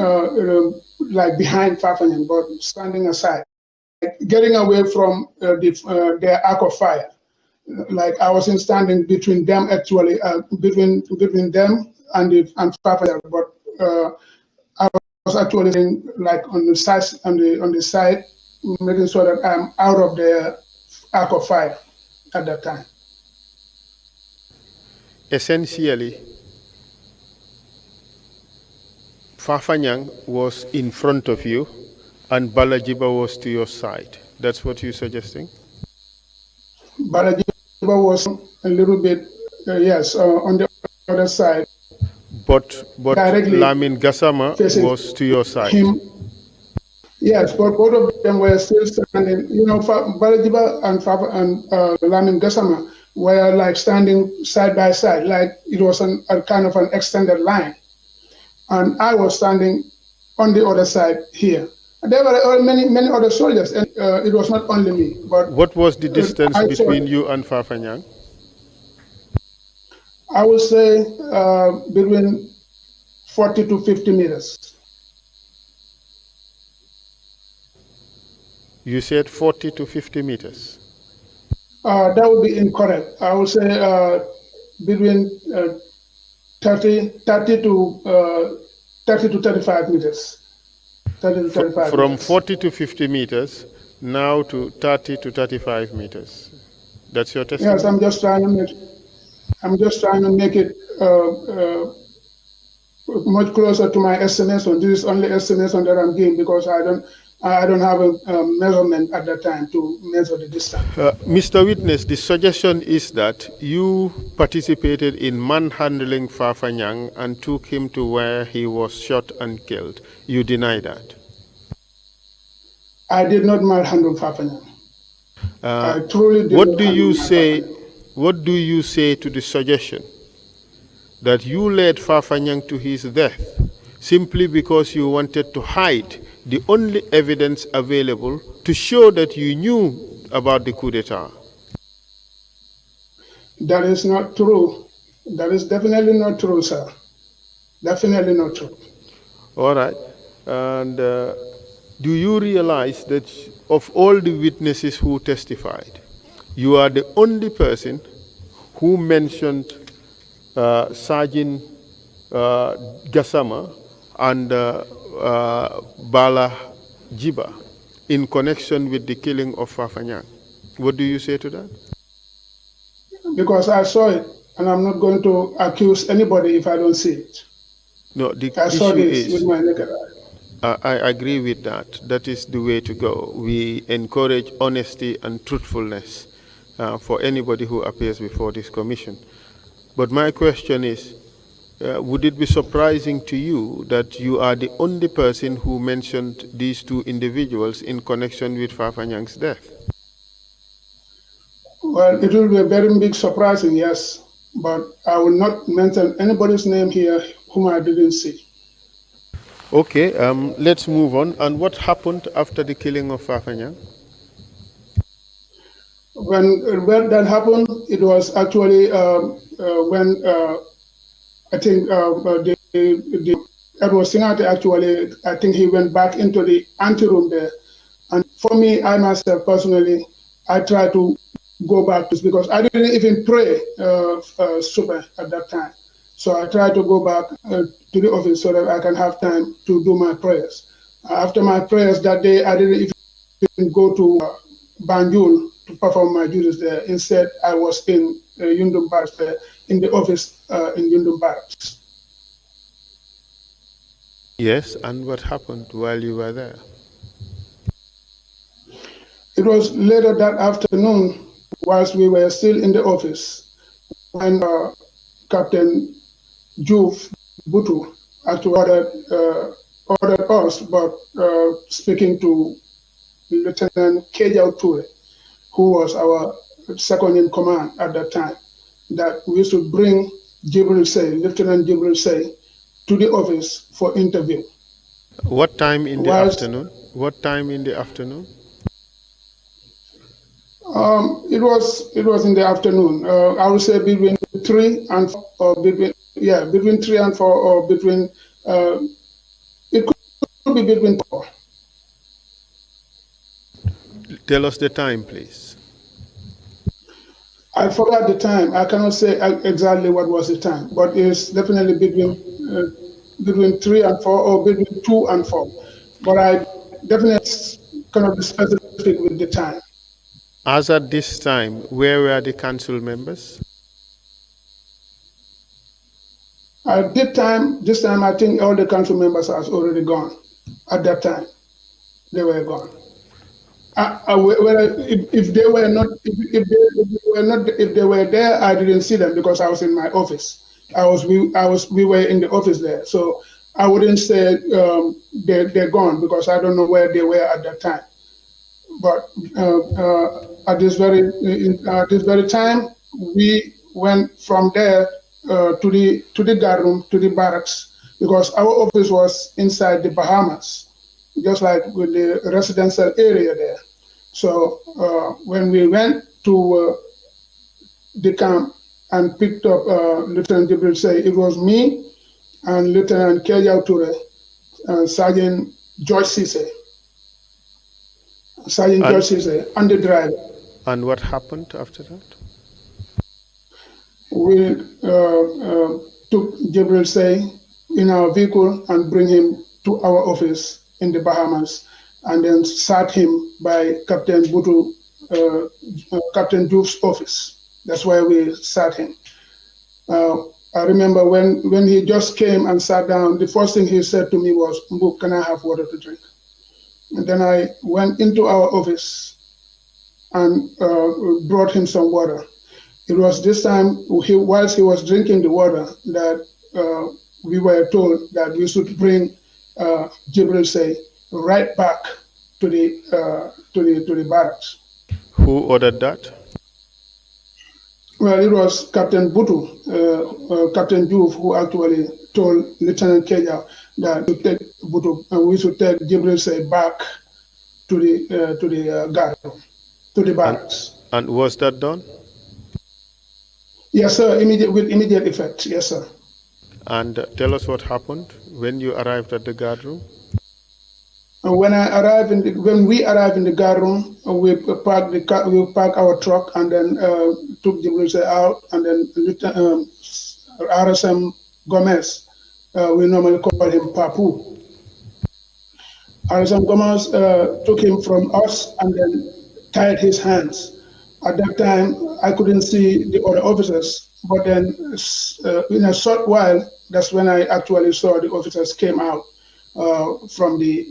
like behind Farfan, but standing aside, getting away from their arc of fire. Like I wasn't standing between them actually, between them and Farfan, but I was actually like on the side, making sure that I'm out of their arc of fire at that time. Essentially, Farfanyang was in front of you and Balajiba was to your side. That's what you're suggesting? Balajiba was a little bit, yes, on the other side. But directly Lamin Gassama was to your side. Him. Yes, but both of them were still standing. You know, Balajiba and Lamin Gassama were like standing side by side, like it was a kind of an extended line. And I was standing on the other side here. And there were many other soldiers, and it was not only me. But what was the distance between you and Farfanyang? I would say between 40 to 50 meters. You said 40 to 50 meters? That would be incorrect. I would say between 30 to 35 meters. 30 to 35 From meters. 40 to 50 meters, now to 30 to 35 meters. That's your testimony? Yes, I'm just trying to make it much closer to my estimation. This is only estimation that I'm giving because I don't have a measurement at that time to measure the distance. Mr. Witness, the suggestion is that you participated in manhandling Farfanyang and took him to where he was shot and killed. You deny that? I did not manhandle Farfanyang. I truly did what do you say? What do you say to the suggestion that you led Farfanyang to his death simply because you wanted to hide the only evidence available to show that you knew about the coup d'etat? That is not true. That is definitely not true, sir. Definitely not true. All right. And do you realize that of all the witnesses who testified, you are the only person who mentioned Sergeant Gassama and Bala Jiba in connection with the killing of Farfanyang? What do you say to that? Because I saw it, and I'm not going to accuse anybody if I don't see it. No, the I saw issue this is, with my naked eye. I agree with that. That is the way to go. We encourage honesty and truthfulness for anybody who appears before this commission. But my question is, would it be surprising to you that you are the only person who mentioned these two individuals in connection with Farfanyang's death? Well, it will be a very big surprising, yes. But I will not mention anybody's name here whom I didn't see. Okay, let's move on. And what happened after the killing of Farfanyang? When that happened, it was actually when I think Edward Singate actually, I think he went back into the anteroom there. And for me, I myself personally, I try to go back to because I didn't even pray super at that time. So I try to go back to the office so that I can have time to do my prayers. After my prayers that day, I didn't even go to Banjul to perform my duties there. Instead, I was in Yundum Barracks there, in the office in Yundum Barracks. Yes, and what happened while you were there? It was later that afternoon, whilst we were still in the office, when Captain Juve Butu actually ordered us, but speaking to Lieutenant Kejau Ture, who was our second in command at that time, that we should bring Lieutenant Jibril Say, to the office for interview. What time in the Whilst afternoon? What time in the afternoon? it was in the afternoon. I would say between 3 and 4, or between 3 and 4, or between it could be between 4. Tell us the time, please. I forgot the time. I cannot say exactly what was the time, but it's definitely between 3 and 4, or between 2 and 4. But I definitely cannot be specific with the time. As at this time, where were the council members? At this time, I think all the council members are already gone. At that time, they were gone. If they were not, if they were there, I didn't see them because I was in my office. We were in the office there, so I wouldn't say they're gone because I don't know where they were at that time. But at this very time, we went from there to the guard room, to the barracks, because our office was inside the Bahamas, just like with the residential area there. So when we went to the camp and picked up Lieutenant Jibril Say, it was me and Lieutenant Kejau Ture, Sergeant George Cisse. George Cisse, and the driver. And what happened after that? We took Jibril Say in our vehicle and bring him to our office in the Bahamas, and then sat him by Captain Butu, Captain Juve's office. That's where we sat him. I remember when he just came and sat down, the first thing he said to me was, "Mboob, can I have water to drink?" And then I went into our office and brought him some water. It was this time, whilst he was drinking the water, that we were told that we should bring Jibril Say right back to the barracks. Who ordered that? Well, it was Captain Butu, Captain Juve, who actually told Lieutenant Kejau that we should take Jibril Say back to the guard room, to the barracks. And was that done? Yes, sir. With immediate effect. Yes, sir. And tell us what happened when you arrived at the guard room. When we arrived in the guard room, we parked our truck and then took Jibril Say out, and then RSM Gomez, we normally call him Papu. RSM Gomez took him from us and then tied his hands. At that time, I couldn't see the other officers, but then in a short while, that's when I actually saw the officers came out from the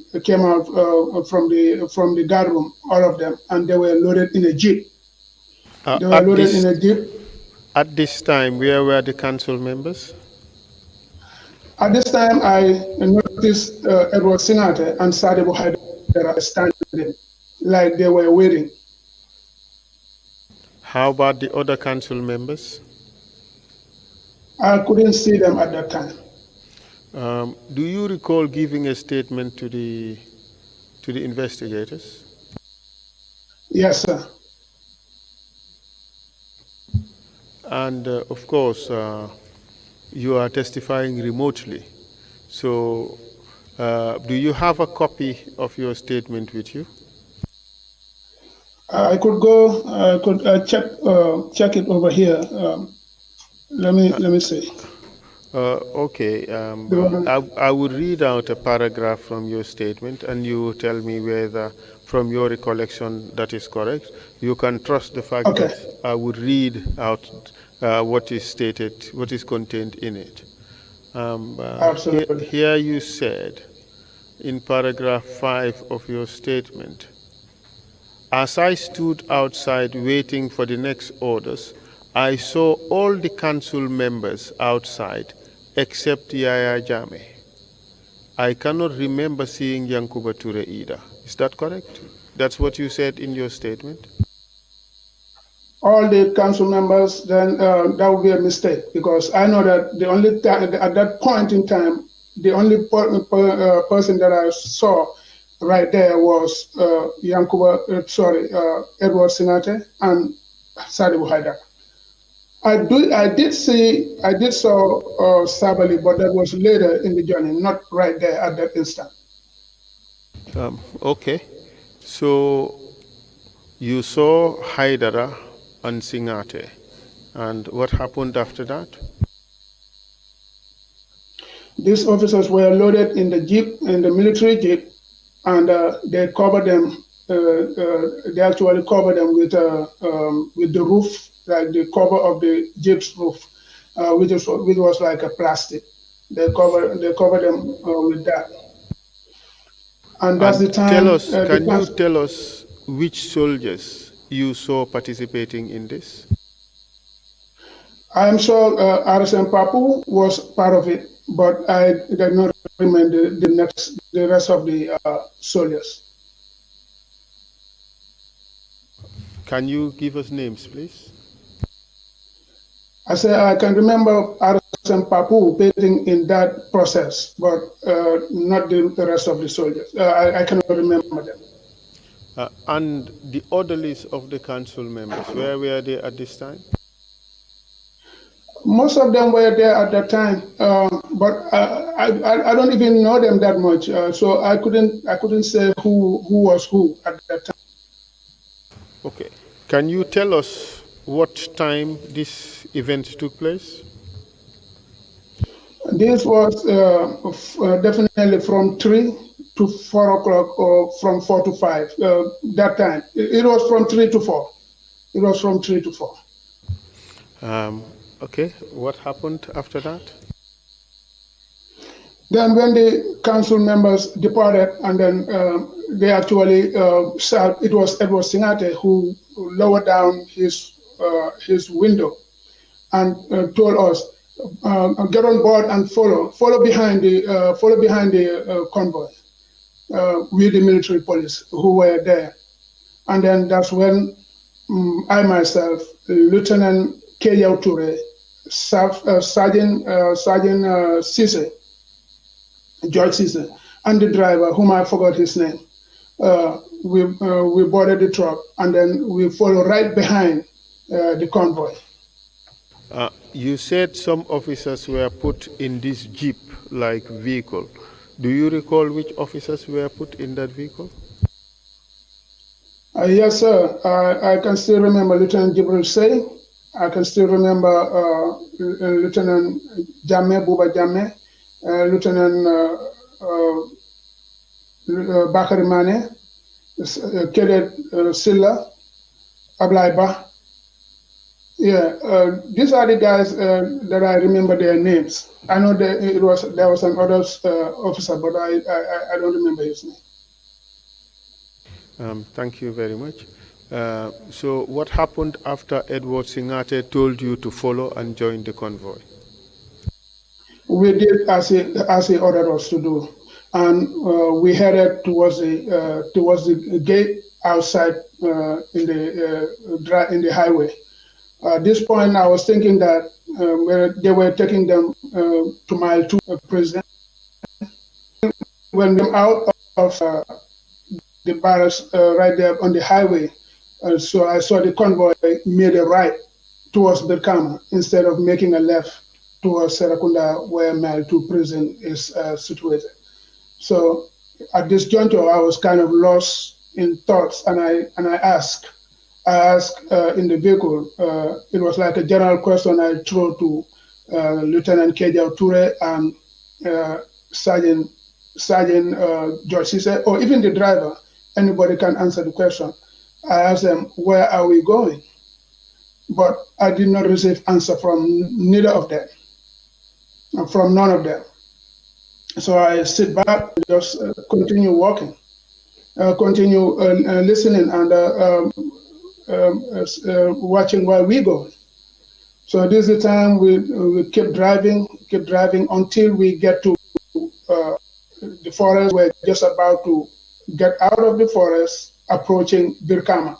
guard room, all of them, and they were loaded in a jeep. At this time, where were the council members? At this time, I noticed Edward Singate and Sadebo Haidara standing, like they were waiting. How about the other council members? I couldn't see them at that time. Do you recall giving a statement to the investigators? Yes, sir. And of course, you are testifying remotely. So, do you have a copy of your statement with you? I could check it over here. Let me see. Okay, The I would read out a paragraph from your statement and you tell me whether, from your recollection, that is correct. You can trust the fact Okay, that I would read out what is stated, what is contained in it. absolutely. Here you said in paragraph 5 of your statement, as I stood outside waiting for the next orders, I saw all the council members outside except Yaya Jame. I cannot remember seeing Yankuba Ture either. Is that correct? That's what you said in your statement? All the council members, then that would be a mistake because I know that the only time at that point in time, the only person that I saw right there was Edward Sinate and Sadibu Haidar. I did saw Sabali, but that was later in the journey, not right there at that instant. Okay. So you saw Haidara and Singate. And what happened after that? These officers were loaded in the jeep, in the military jeep, and they covered them. They actually covered them with the roof, like the cover of the jeep's roof, which was like a plastic. They covered them with that. And that's the time. Can you tell us which soldiers you saw participating in this? I'm sure RSM Papu was part of it, but I did not remember the rest of the soldiers. Can you give us names, please? I say I can remember RSM Papu participating in that process, but not the rest of the soldiers. I cannot remember them. And the orderlies of the council members, where were they at this time? Most of them were there at that time, but I don't even know them that much, so I couldn't say who was who at that time. Okay. Can you tell us what time this event took place? This was definitely from 3 to 4 o'clock or from 4 to 5. That time it was from 3 to 4. It was from 3 to 4. Okay, what happened after that? Then when the council members departed, and then they actually it was Edward Singate who lowered down his window and told us, get on board and follow behind the convoy with the military police who were there. And then that's when I myself, Lieutenant Keyao Toure, Sergeant Cisse, George Cisse, and the driver, whom I forgot his name, we boarded the truck and then we followed right behind the convoy. You said some officers were put in this jeep-like vehicle. Do you recall which officers were put in that vehicle? Yes, sir. I can still remember Lieutenant Jibril Say. I can still remember Lieutenant Jammeh, Buba Jammeh, Lieutenant Bakari Mane, Cadet Silla, Ablai Bah. Yeah, these are the guys that I remember their names. I know that there was an other officer, but I don't remember his name. Thank you very much. So what happened after Edward Singate told you to follow and join the convoy? We did as he ordered us to do, and we headed towards the gate outside in the highway. At this point, I was thinking that they were taking them to Mile 2 prison. When we were out of the barracks right there on the highway, so I saw the convoy made a right towards Birkama instead of making a left towards Serakunda, where Mile 2 prison is situated. So at this juncture, I was kind of lost in thoughts, and I asked in the vehicle. It was like a general question I threw to Lieutenant Kejau Ture and Sergeant George Cisse, or even the driver. Anybody can answer the question. I asked them, where are we going? But I did not receive answer from neither of them, from none of them. So I sit back, just continue walking, continue listening and watching where we go. So this is the time we keep driving until we get to the forest. We're just about to get out of the forest, approaching Birkama,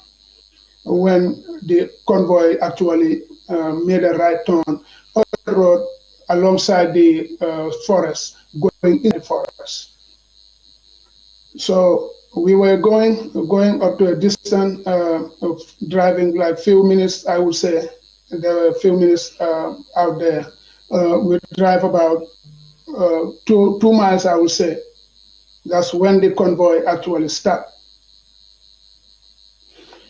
when the convoy actually made a right turn on the road alongside the forest, going in the forest. So we were going up to a distance of driving, like few minutes, I would say. There were a few minutes out there. We drive about 2 miles, I would say. That's when the convoy actually stopped.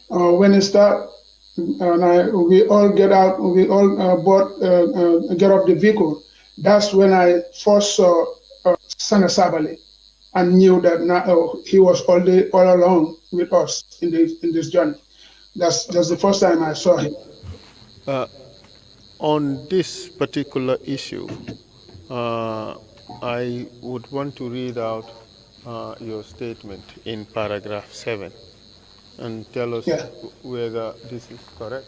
When it started, we all get out, we all get off the vehicle. That's when I first saw Sana Sabali and knew that he was all along with us in this journey. That's the first time I saw him. On this particular issue, I would want to read out your statement in paragraph 7 and tell us whether this is correct.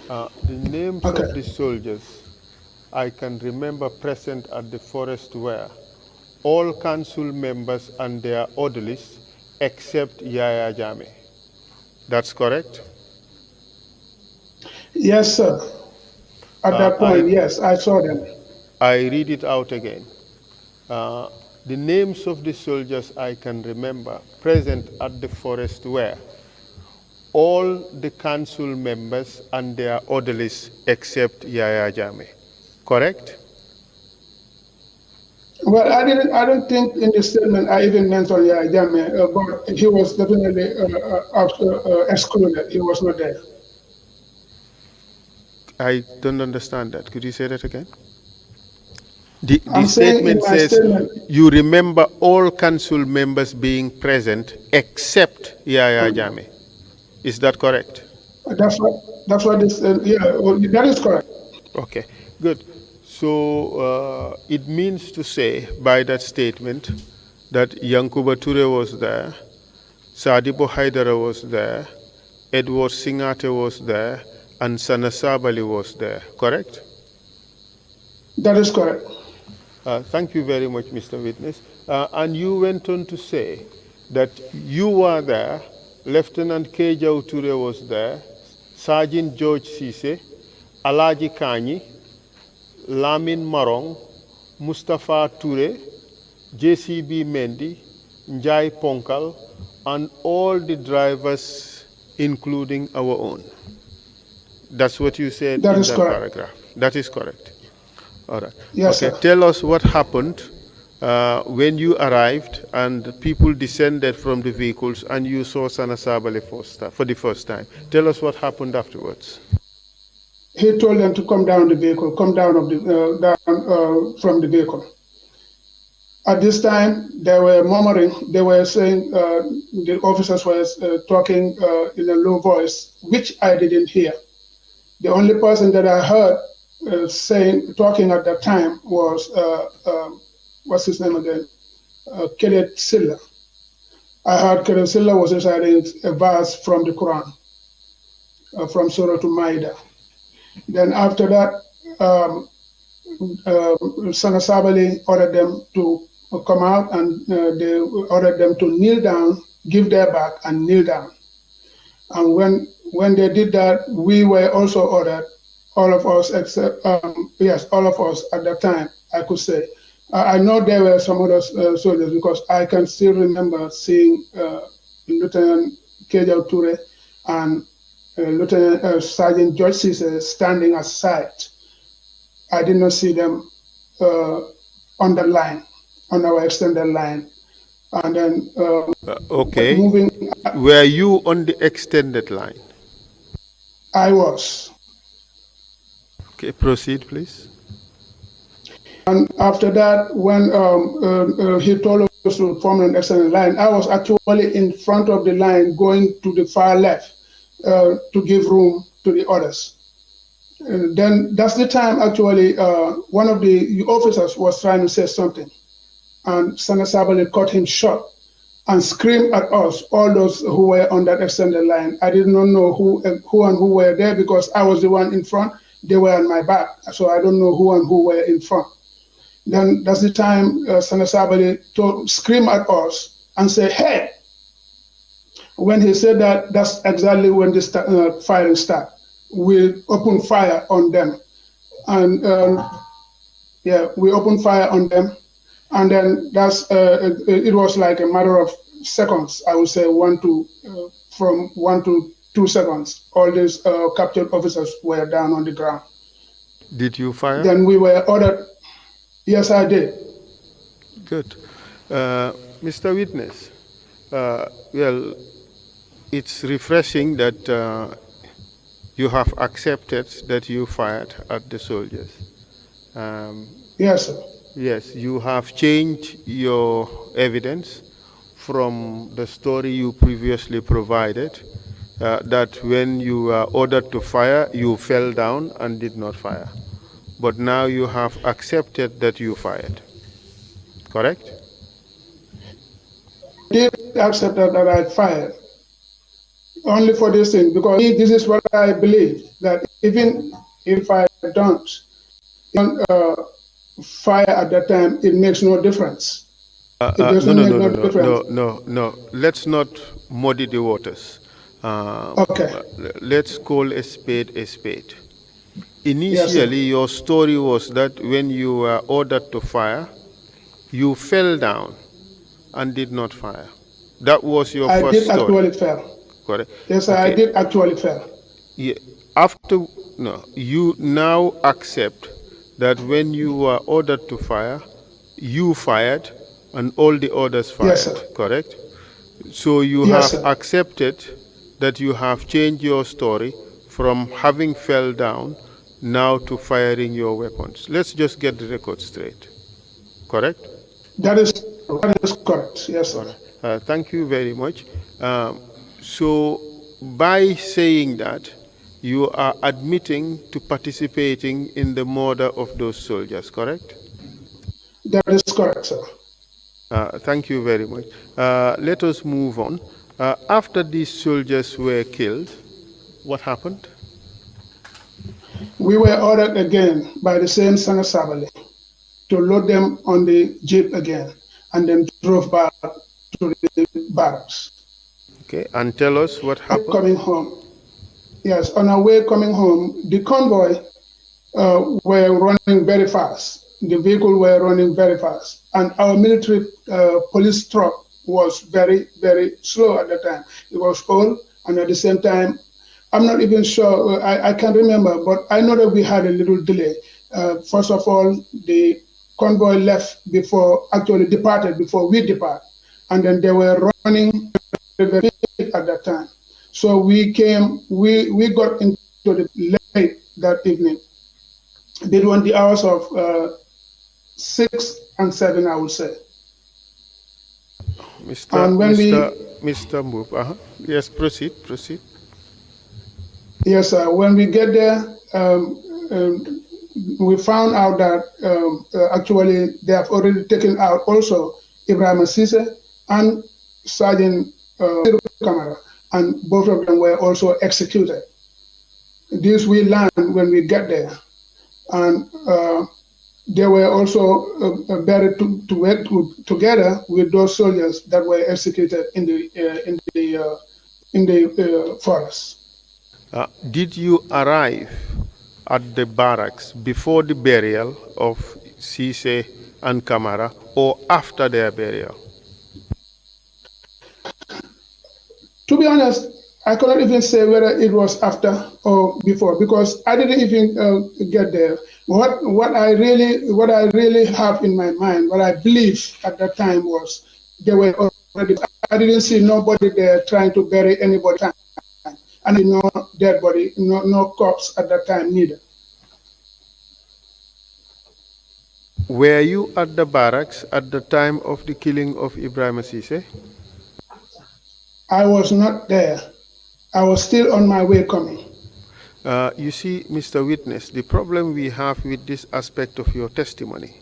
The names of the soldiers I can remember present at the forest were all council members and their orderlies except Yaya Jame. That's correct? Yes, sir. At that point, yes, I saw them. I read it out again. The names of the soldiers I can remember present at the forest were all the council members and their orderlies except Yaya Jame. Correct? Well, I don't think in the statement I even mentioned Yaya Jame, but he was definitely excluded. He was not there. I don't understand that. Could you say that again? The statement says you remember all council members being present except Yaya Jame. Is that correct? That's what this, that is correct. Okay, good. So it means to say by that statement that Yankuba Ture was there, Sadibo Haidara was there, Edward Singate was there, and Sana Sabali was there, correct? That is correct. Thank you very much, Mr. Witness. And you went on to say that you were there, Lieutenant Kejau Ture was there, Sergeant George Cisse, Alaji Kanyi, Lamin Marong, Mustafa Ture, JCB Mendi, Njai Ponkal, and all the drivers, including our own. That's what you said in that paragraph. That is correct. All right. Yes, okay. Sir. Tell us what happened when you arrived and people descended from the vehicles and you saw Sana Sabali for the first time. Tell us what happened afterwards. He told them to come down the vehicle, come down from the vehicle. At this time, they were murmuring. They were saying, the officers were talking in a low voice, which I didn't hear. The only person that I heard talking at that time was, what's his name again? Kenneth Silla. I heard Kenneth Silla was reciting a verse from the Quran, from Surah to Maida. Then after that, Sana Sabali ordered them to come out, and they ordered them to kneel down, give their back, and kneel down. And when they did that, we were also ordered, all of us except, all of us at that time, I could say. I know there were some other soldiers because I can still remember seeing Lieutenant Kejau Ture and Lieutenant Sergeant George Cisse standing aside. I did not see them on the line, on our extended line. And then okay. moving. Were you on the extended line? I was. Okay, proceed, please. And after that, when he told us to form an extended line, I was actually in front of the line going to the far left to give room to the others. And then that's the time actually one of the officers was trying to say something, and Sana Sabali cut him short and screamed at us, all those who were on that extended line. I did not know who and who were there because I was the one in front. They were on my back, so I don't know who and who were in front. Then that's the time Sana Sabali screamed at us and said, "Hey!" When he said that, that's exactly when the firing started. We opened fire on them, and we opened fire on them, and then it was like a matter of seconds. I would say from 1 to 2 seconds. All these captured officers were down on the ground. Did you fire? Then we were ordered. Yes, I did. Good. Mr. Witness, well, it's refreshing that you have accepted that you fired at the soldiers. Yes, sir. Yes, you have changed your evidence from the story you previously provided, that when you were ordered to fire, you fell down and did not fire. But now you have accepted that you fired, correct? I did accept that I fired. Only for this thing, because this is what I believe, that even if I don't fire at that time, it makes no difference. It doesn't make no difference. No. Let's not muddy the waters. Okay. Let's call a spade a spade. Initially, yes, your story was that when you were ordered to fire, you fell down and did not fire. That was your first story. I did actually fail. Correct. Yes, okay. I did actually fail. Yeah. You now accept that when you were ordered to fire, you fired and all the others fired, yes, sir. Correct? So you have accepted that you have changed your story from having fell down now to firing your weapons. Let's just get the record straight. Correct? That is correct. Yes, sir. Thank you very much. So by saying that, you are admitting to participating in the murder of those soldiers, correct? That is correct, sir. Thank you very much. Let us move on. After these soldiers were killed, what happened? We were ordered again by the same Sana Sabali to load them on the jeep again and then drove back to the barracks. Okay, and tell us what happened. Coming home. Yes, on our way coming home, the convoy were running very fast. The vehicle were running very fast. And our military police truck was very, very slow at the time. It was old, and at the same time, I'm not even sure, I can't remember, but I know that we had a little delay. First of all, the convoy departed before we depart. And then they were running very late at that time. So we got into the late that evening, between the hours of 6 and 7, I would say. Mr. Mboob, yes, proceed. Yes, sir. When we get there, we found out that actually they have already taken out also Ibrahim Cisse and Sergeant Camara, and both of them were also executed. This we learned when we get there, and they were also buried together with those soldiers that were executed in the forest. Did you arrive at the barracks before the burial of Cisse and Camara or after their burial? To be honest, I cannot even say whether it was after or before because I didn't even get there. What I really have in my mind, what I believe at that time was they were already. I didn't see nobody there trying to bury anybody, and no dead body, no corpse at that time neither. Were you at the barracks at the time of the killing of Ibrahim Cisse? I was not there. I was still on my way coming. You see, Mr. Witness, the problem we have with this aspect of your testimony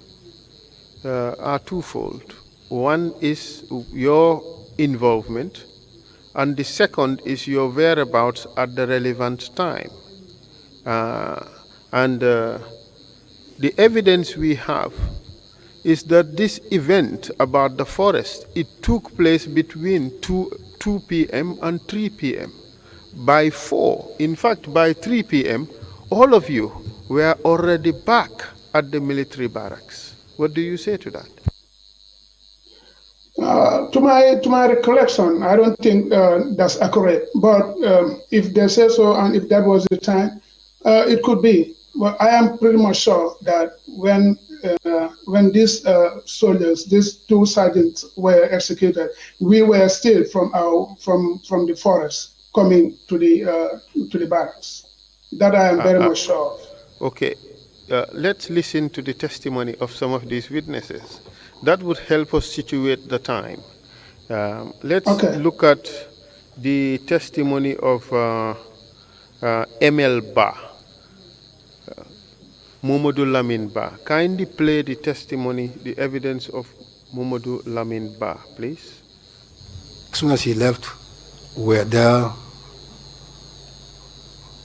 are twofold. One is your involvement, and the second is your whereabouts at the relevant time. The evidence we have is that this event about the forest, it took place between 2 p.m. and 3 p.m. By 4, in fact, by 3 p.m., all of you were already back at the military barracks. What do you say to that? To my recollection, I don't think that's accurate. But if they say so, and if that was the time, it could be. But I am pretty much sure that when these soldiers, these 2 sergeants, were executed, we were still from the forest coming to the barracks. That I am very much sure of. Okay, let's listen to the testimony of some of these witnesses. That would help us situate the time. Let's look at the testimony of ML Ba, Mamadou Lamin Ba. Kindly play the testimony, the evidence of Mamadou Lamin Ba, please. As soon as he left, we were there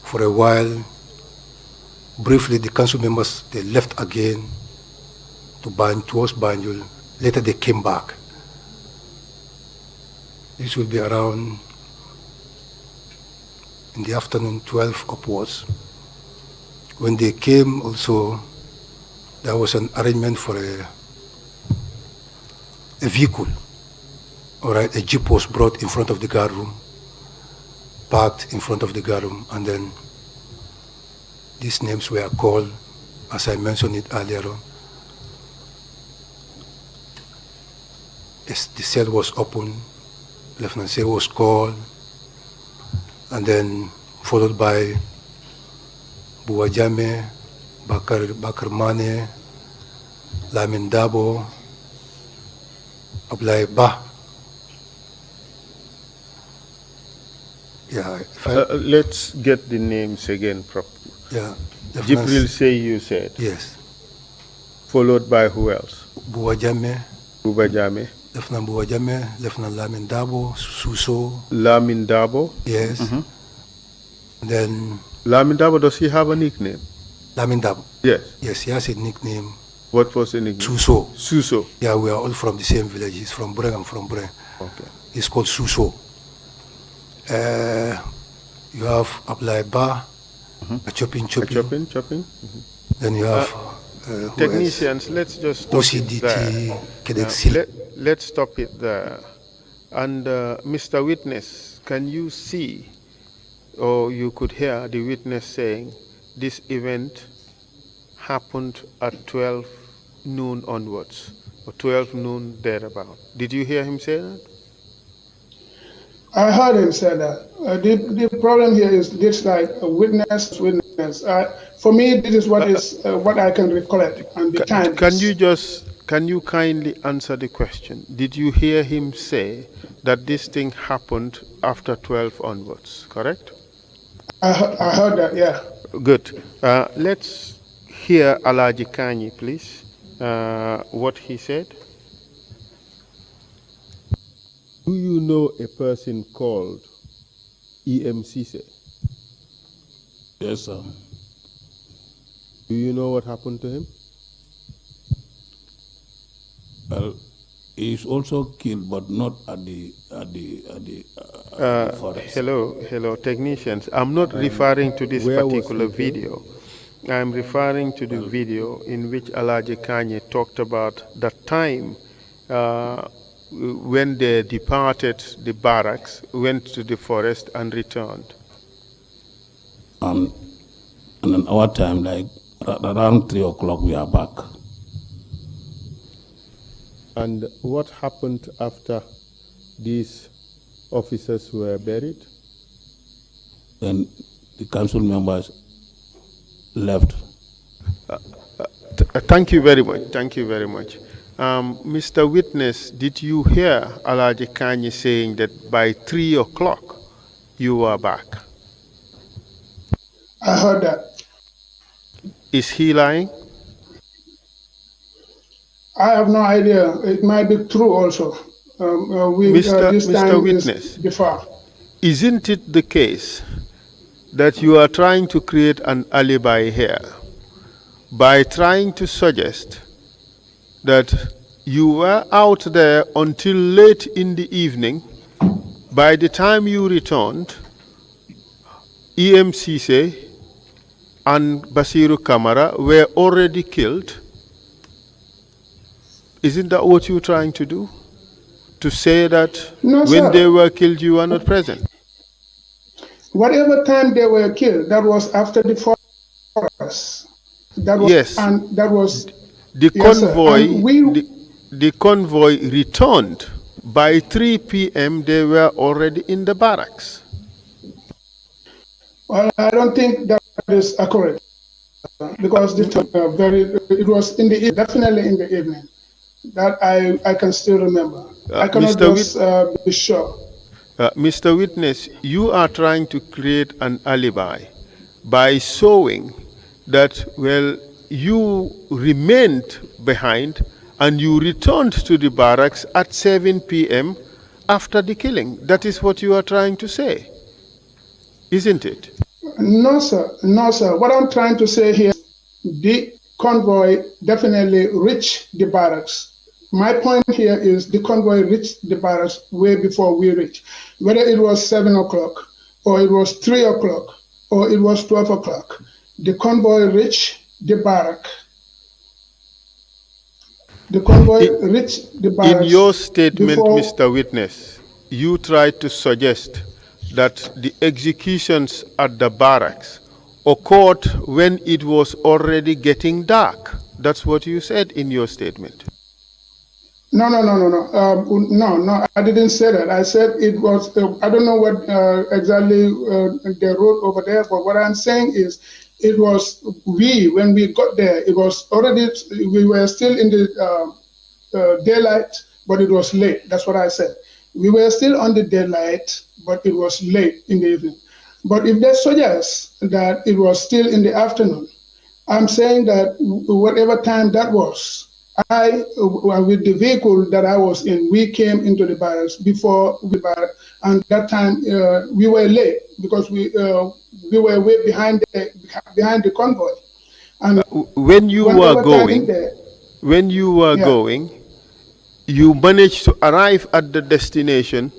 for a while. Briefly, the council members, they left again towards Banjul. Later, they came back. This will be around in the afternoon, 12 upwards. When they came also, there was an arrangement for a vehicle. All right, a jeep was brought in front of the guard room, parked in front of the guard room, and then these names were called, as I mentioned it earlier on. The cell was opened, Lieutenant Say was called, and then followed by Buwajame, Babucarr Mane, Lamin Dabo, Ablai Ba. Yeah, let's get the names again properly. Yeah. Jibril Say, you said. Yes. Followed by who else? Buwajame. Bubajame. Lieutenant Buwajame, Lieutenant Lamin Dabo, Suso. Lamin Dabo? Yes. Then Lamin Dabo, does he have a nickname? Lamin Dabo? Yes. Yes, he has a nickname. What was the nickname? Suso. Suso. Yeah, we are all from the same village. He's from Breng, I'm from Breng. Okay. He's called Suso. You have Ablai Ba, a chopping. Then you have technicians. Let's just stop OCDT, let's stop it there. And Mr. Witness, can you see, or you could hear the witness saying this event happened at 12 noon onwards, or 12 noon thereabout? Did you hear him say that? I heard him say that. The problem here is this, like a witness. For me, this is what I can recollect and the time. Can you kindly answer the question? Did you hear him say that this thing happened after 12 onwards? Correct? I heard that. Yeah. Good. Let's hear Alaji Kanyi, please. What he said. Do you know a person called EMCC? Yes, sir. Do you know what happened to him? Well, he's also killed, but not at the forest. Hello, technicians. I'm not referring to this particular video. I'm referring to the video in which Alaji Kanye talked about the time when they departed the barracks, went to the forest and returned? And in our time, like around 3 o'clock, we are back. And what happened after these officers were buried? Then the council members left. Thank you very much. Thank you very much. Mr. Witness, did you hear Alaji Kanyi saying that by 3 o'clock you were back? I heard that. Is he lying? I have no idea. It might be true also. Mr. Witness, isn't it the case that you are trying to create an alibi here by trying to suggest that you were out there until late in the evening? By the time you returned, EMCC and Basiru Kamara were already killed. Isn't that what you're trying to do? To say that no, when sir. they were killed, you were not present? Whatever time they were killed, that was after the forest. That was, yes. And that was the yes, convoy. The convoy returned. By 3 p.m., they were already in the barracks. Well, I don't think that is accurate because it was in the definitely in the evening. That I can still remember. I cannot just be sure. Mr. Witness, you are trying to create an alibi by showing that, well, you remained behind and you returned to the barracks at 7 p.m. after the killing. That is what you are trying to say, isn't it? No, sir. No, sir. What I'm trying to say here, the convoy definitely reached the barracks. My point here is the convoy reached the barracks way before we reached. Whether it was 7 o'clock, or it was 3 o'clock, or it was 12 o'clock, the convoy reached the barrack. The convoy reached the barracks. In your statement, Mr. Witness, you tried to suggest that the executions at the barracks occurred when it was already getting dark. That's what you said in your statement. No. No, I didn't say that. I said it was, I don't know what exactly they wrote over there, but what I'm saying is it was when we got there, it was already, we were still in the daylight, but it was late. That's what I said. We were still on the daylight, but it was late in the evening. But if they suggest that it was still in the afternoon, I'm saying that whatever time that was, with the vehicle that I was in, we came into the barracks before the barracks, and that time we were late because we were way behind the convoy. And when you were going, you managed to arrive at the destination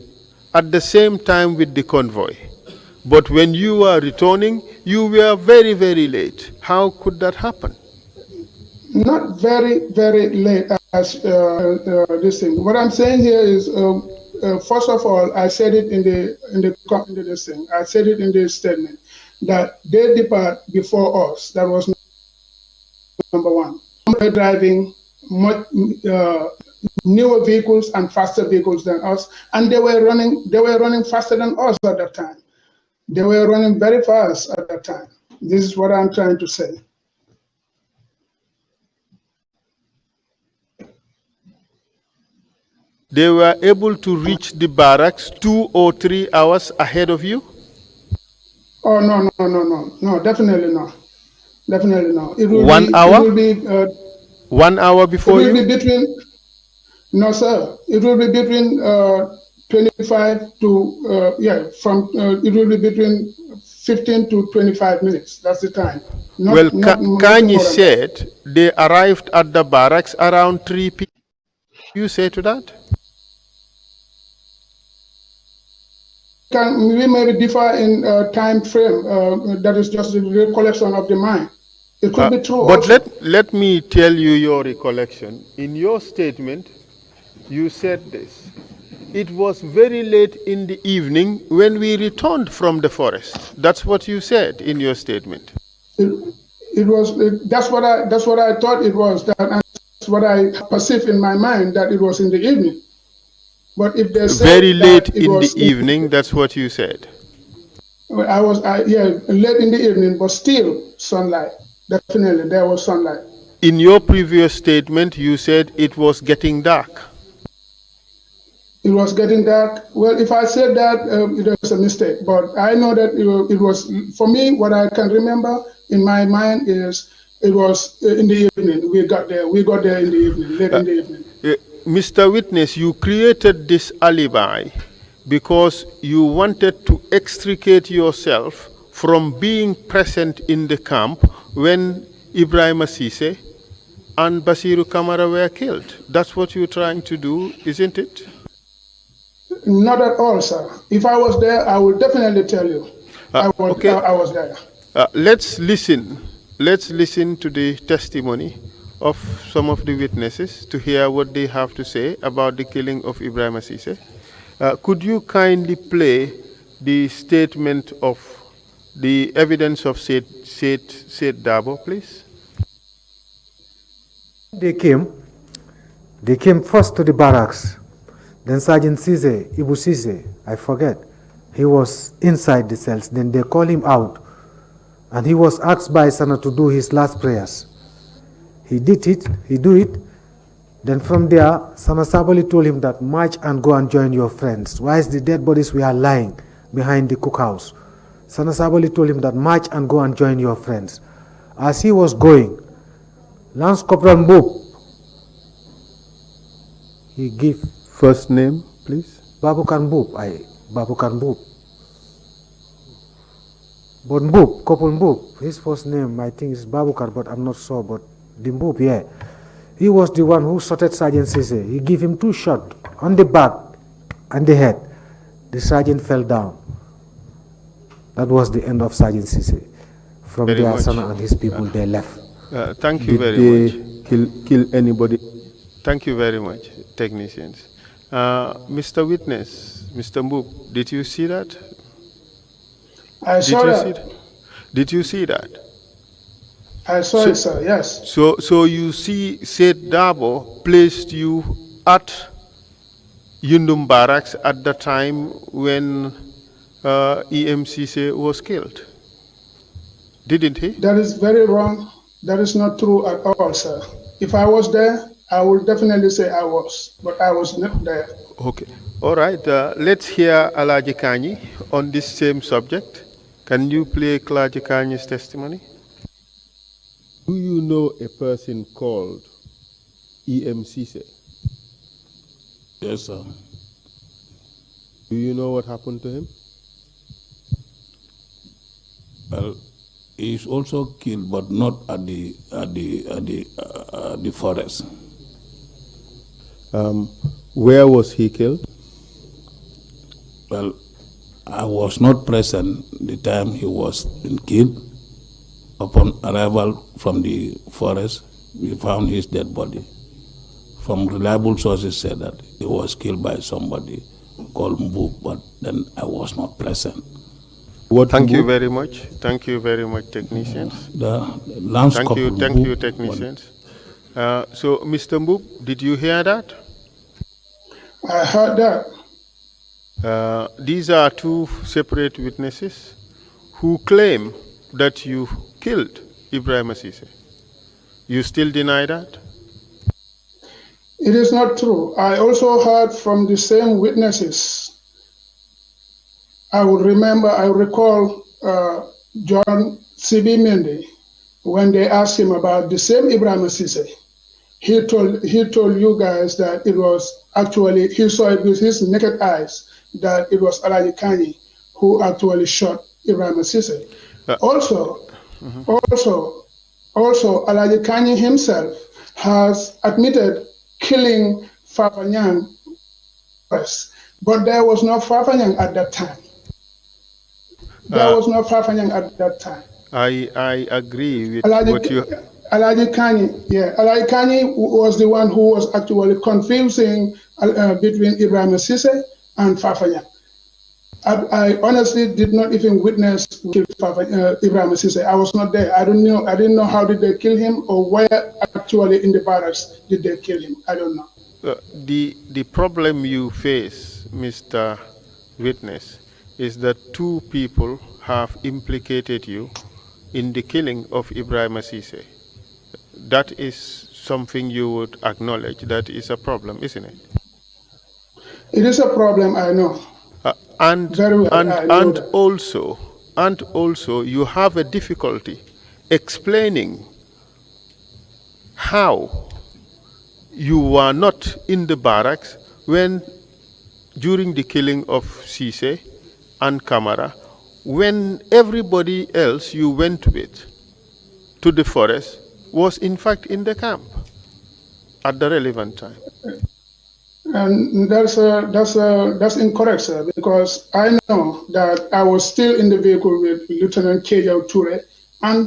at the same time with the convoy. But when you were returning, you were very, very late. How could that happen? Not very, very late as this thing. What I'm saying here is, first of all, I said it in this thing. I said it in this statement that they depart before us. That was number one. They were driving much newer vehicles and faster vehicles than us, and they were running faster than us at that time. They were running very fast at that time. This is what I'm trying to say. They were able to reach the barracks 2 or 3 hours ahead of you? Oh, no, definitely not. Definitely not. It will 1 hour? It will be 1 hour before you? It will be between, no, sir. It will be between 25 to, it will be between 15 to 25 minutes. That's the time. Kanyi said they arrived at the barracks around 3 p.m. You say to that? We may differ in time frame. That is just the recollection of the mind. It could be true. But let me tell you your recollection. In your statement, you said this. It was very late in the evening when we returned from the forest. That's what you said in your statement. That's what I thought it was. That's what I perceived in my mind, that it was in the evening. But if they say very late that it in was the evening, that's what you said. Late in the evening, but still sunlight. Definitely, there was sunlight. In your previous statement, you said it was getting dark. It was getting dark. Well, if I said that, it was a mistake. But I know that it was, for me, what I can remember in my mind is it was in the evening. We got there in the evening, late in the evening. Mr. Witness, you created this alibi because you wanted to extricate yourself from being present in the camp when Ibrahim Asise and Basiru Kamara were killed. That's what you're trying to do, isn't it? Not at all, sir. If I was there, I will definitely tell you. I was there. Let's listen to the testimony of some of the witnesses to hear what they have to say about the killing of Ibrahim Asise. Could you kindly play the statement of the evidence of Said Dabo, please? They came first to the barracks. Then Sergeant Ibu Cisse, I forget, he was inside the cells. Then they called him out, and he was asked by Sana to do his last prayers. He do it. Then from there, Sana Sabali told him that march and go and join your friends. Whilst the dead bodies were lying behind the cookhouse, Sana Sabali told him that march and go and join your friends. As he was going, Lance Corporal Mboob, he gave first name, please. Babucarr Mboob. But Mboob, Corporal Mboob, his first name I think is Babucarr, but I'm not sure. But the Mboob, yeah, he was the one who shot at Sergeant Cisse. He gave him 2 shots on the back and the head. The sergeant fell down. That was the end of Sergeant Cisse. From there, Sana and his people, they left. Thank you very much. Kill anybody? Thank you very much, technicians. Mr. Witness, Mr. Mboob, did you see that? I saw that. Did you see that? I saw it, sir, yes. So you see Said Dabo placed you at Yundum Barracks at the time when EMCC was killed, didn't he? That is very wrong. That is not true at all, sir. If I was there, I would definitely say I was, but I was not there. Okay. All right. Let's hear Alaji Kanyi on this same subject. Can you play Alaji Kanyi's testimony? Do you know a person called EMCC? Yes, sir. Do you know what happened to him? Well, he's also killed, but not at the forest. Where was he killed? Well, I was not present the time he was killed. Upon arrival from the forest, we found his dead body. From reliable sources said that he was killed by somebody called Mboob, but then I was not present. Thank you very much. Thank you very much, technicians. Thank you, technicians. So, Mr. Mboob, did you hear that? I heard that. These are 2 separate witnesses who claim that you killed Ibrahim Asise. You still deny that? It is not true. I also heard from the same witnesses. I recall John C.B. Mendy, when they asked him about the same Ibrahim Asise. He told you guys that it was actually, he saw it with his naked eyes, that it was Alaji Kanyi who actually shot Ibrahim Asise. Also, Alaji Kanyi himself has admitted killing Farfan, but there was no Farfan at that time. I agree with what you. Alaji Kani, yeah, Alaji Kani was the one who was actually confusing between Ibrahim Sise and Farfan. I honestly did not even witness kill Ibrahim Sise. I was not there. I didn't know how did they kill him or where actually in the barracks did they kill him. I don't know. The problem you face, Mr. Witness, is that two people have implicated you in the killing of Ibrahim Sise. That is something you would acknowledge. That is a problem, isn't it? It is a problem, I know. Very well, I know that. Also, you have a difficulty explaining how you were not in the barracks when, during the killing of Cisse and Kamara, when everybody else you went with to the forest was in fact in the camp at the relevant time. And that's incorrect, sir, because I know that I was still in the vehicle with Lieutenant Kejau Ture and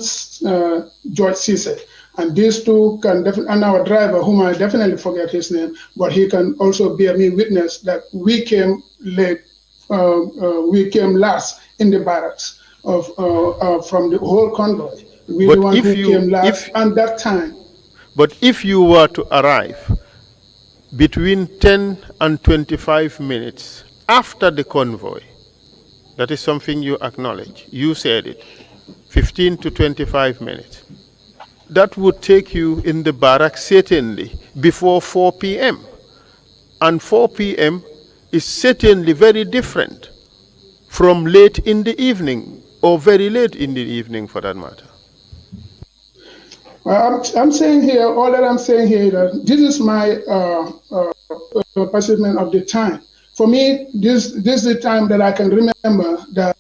George Cisse. And these two can definitely, and our driver, whom I definitely forget his name, but he can also bear me witness that we came late, we came last in the barracks from the whole convoy. We were the one who came last at that time. But if you were to arrive between 10 and 25 minutes after the convoy, that is something you acknowledge. You said it, 15 to 25 minutes. That would take you in the barracks certainly before 4 p.m. And 4 p.m. is certainly very different from late in the evening or very late in the evening for that matter. Well, I'm saying here, all that I'm saying here, that this is my perception of the time. For me, this is the time that I can remember that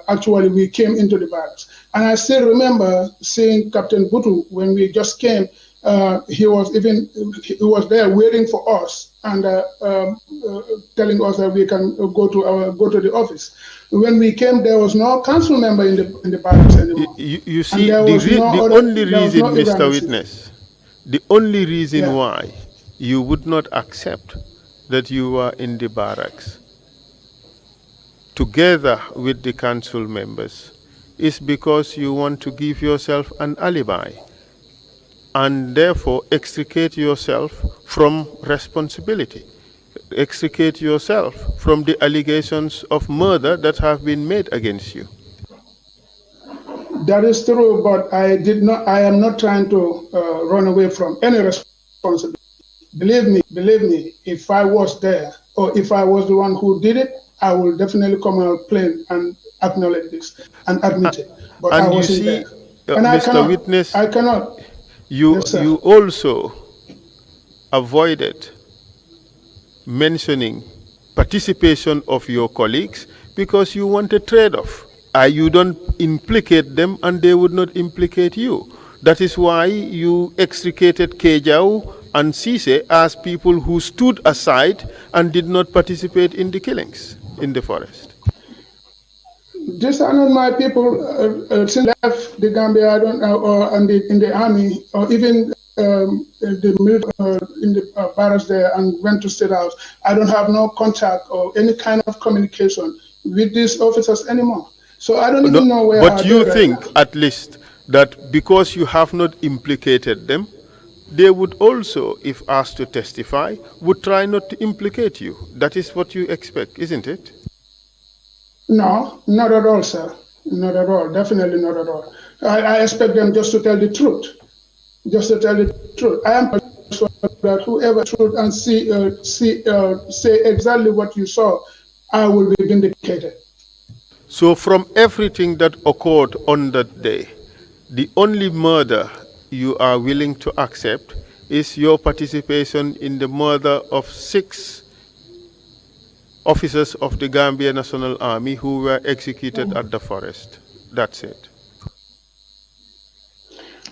actually we came into the barracks. And I still remember seeing Captain Butu when we just came. He was there waiting for us and telling us that we can go to the office. When we came, there was no council member in the barracks anymore. You see, the only reason, Mr. Witness, the only reason why you would not accept that you were in the barracks together with the council members is because you want to give yourself an alibi and therefore extricate yourself from responsibility, extricate yourself from the allegations of murder that have been made against you. That is true, but I am not trying to run away from any responsibility. Believe me, if I was there or if I was the one who did it, I will definitely come out plain and acknowledge this and admit it. But and I wasn't there. And Mr. Witness, I cannot. You also avoided mentioning participation of your colleagues because you want a trade-off. You don't implicate them and they would not implicate you. That is why you extricated Kejau and Cisse as people who stood aside and did not participate in the killings in the forest. These are not my people. Since I left the Gambia, I don't or in the army, or even in the barracks there, and went to State House. I don't have no contact or any kind of communication with these officers anymore. So I don't even know where. But you think, at least, that because you have not implicated them, they would also, if asked to testify, would try not to implicate you. That is what you expect, isn't it? No, not at all, sir. Not at all. Definitely not at all. I expect them just to tell the truth. Just to tell the truth. I am persuaded that whoever truth and say exactly what you saw, I will be vindicated. So from everything that occurred on that day, the only murder you are willing to accept is your participation in the murder of 6 officers of the Gambia National Army who were executed at the forest. That's it.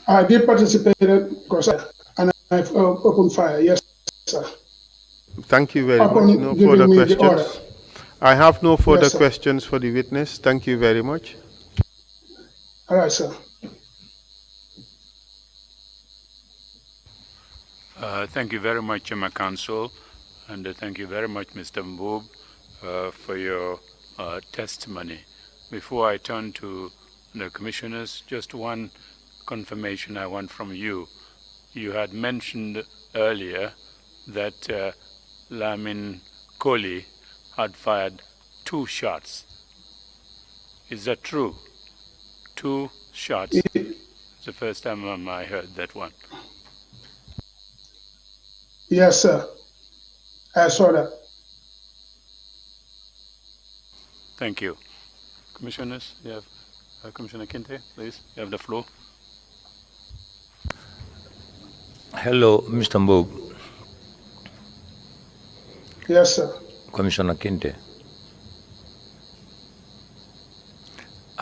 I did participate and I've opened fire. Yes, sir. Thank you very much. No further questions. I have no further questions for the witness. Thank you very much. All right, sir. Thank you very much, my counsel, and thank you very much, Mr. Mboob, for your testimony. Before I turn to the commissioners, just one confirmation I want from you. You had mentioned earlier that Lamin Koli had fired 2 shots. Is that true? 2 shots? It's the first time I heard that one. Yes, sir. I saw that. Thank you. Commissioners, you have Commissioner Kinte, please, you have the floor. Hello, Mr. Mboob. Yes, sir. Commissioner Kinte.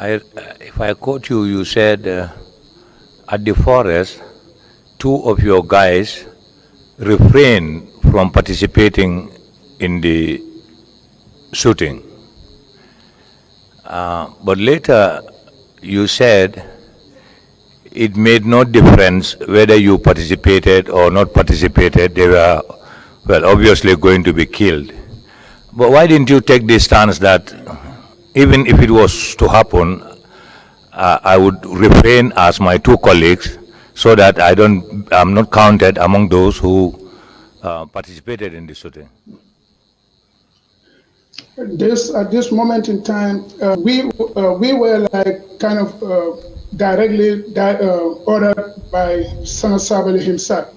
If I quote you, you said at the forest, 2 of your guys refrained from participating in the shooting. But later you said it made no difference whether you participated or not participated. They were, well, obviously going to be killed. But why didn't you take the stance that even if it was to happen, I would refrain as my 2 colleagues so that I'm not counted among those who participated in the shooting? At this moment in time, we were like kind of directly ordered by Sana Sabali himself.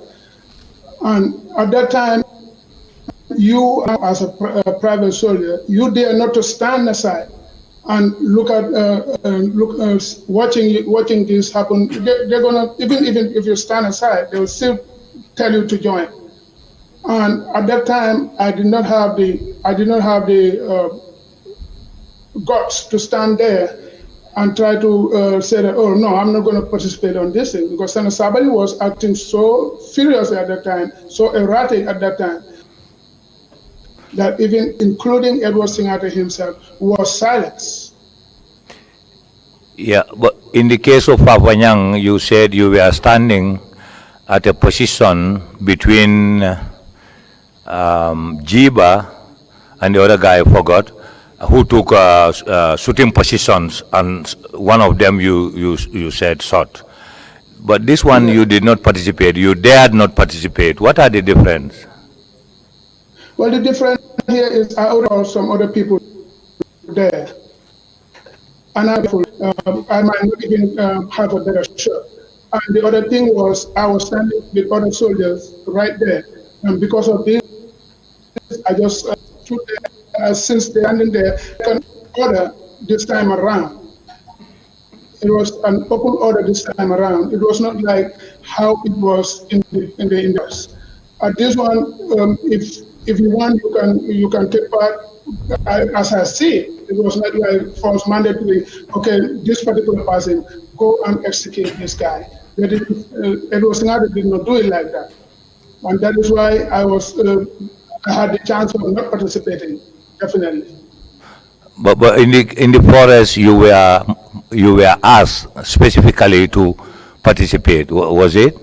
And at that time, you as a private soldier, you dare not to stand aside and look at watching this happen. They're gonna even if you stand aside, they will still tell you to join. And at that time, I did not have the guts to stand there and try to say that, oh no, I'm not going to participate on this thing, because Sana Sabali was acting so furious at that time, so erratic at that time, that even including Edward Singate himself was silenced. Yeah, but in the case of Farfan, you said you were standing at a position between Jiba and the other guy, I forgot, who took shooting positions, and one of them you said shot. But this one, you did not participate. You dared not participate. What are the difference? Well, the difference here is I ordered some other people there, and I might not even have a better shot. And the other thing was I was standing with other soldiers right there, and because of this, I just stood there. Since they're standing there, I can order this time around. It was an open order this time around. It was not like how it was in the index. At this one, if you want, you can take part. As I see it, it was not like force mandatory. Okay, this particular person, go and execute this guy. Edward Singate did not do it like that, and that is why I had the chance of not participating. Definitely. But in the forest, you were asked specifically to participate. Was it?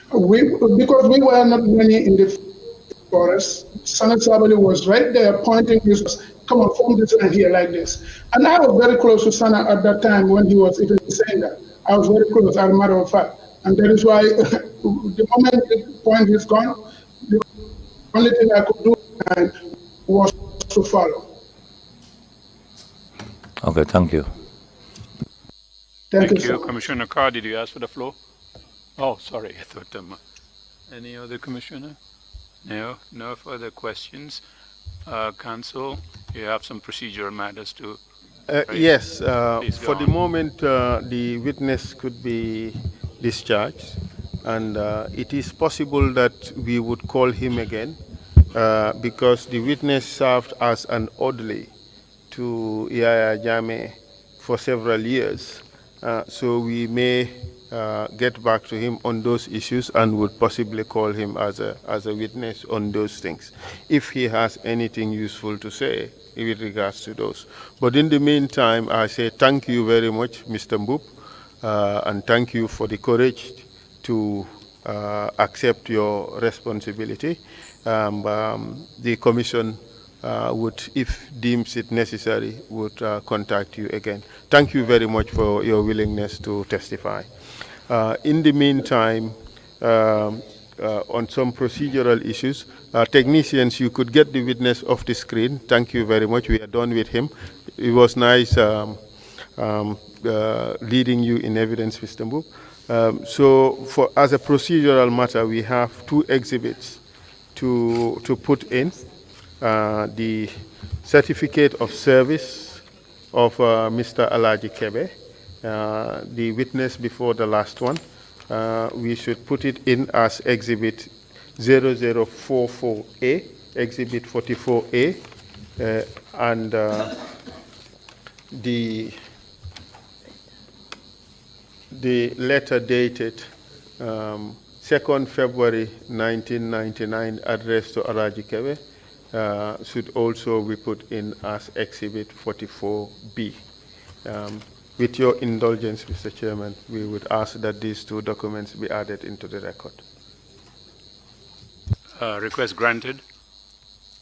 Because we were not many in the forest. Sana Sabali was right there pointing his, come on, form this line here like this. And I was very close to Sana at that time when he was even saying that. I was very close, as a matter of fact. And that is why the moment the point is gone, the only thing I could do was to follow. Okay, thank you. Thank you, sir. Commissioner Carr, did you ask for the floor? Oh, sorry, I thought any other commissioner? No further questions. Counsel, you have some procedural matters to Yes, for the moment, the witness could be discharged, and it is possible that we would call him again because the witness served as an orderly to Yaya Jammeh for several years. So we may get back to him on those issues and would possibly call him as a witness on those things, if he has anything useful to say with regards to those. But in the meantime, I say thank you very much, Mr. Mboob, and thank you for the courage to accept your responsibility. The commission would, if deems it necessary, would contact you again. Thank you very much for your willingness to testify. In the meantime, on some procedural issues, technicians, you could get the witness off the screen. Thank you very much. We are done with him. It was nice leading you in evidence, Mr. Mboob. So as a procedural matter, we have two exhibits to put in. The certificate of service of Mr. Alaji Kebe, the witness before the last one. We should put it in as exhibit 0044A, exhibit 44A, and the letter dated 2nd February 1999, addressed to Alaji Kebe, should also be put in as exhibit 44B. With your indulgence, Mr. Chairman, we would ask that these two documents be added into the record. Request granted.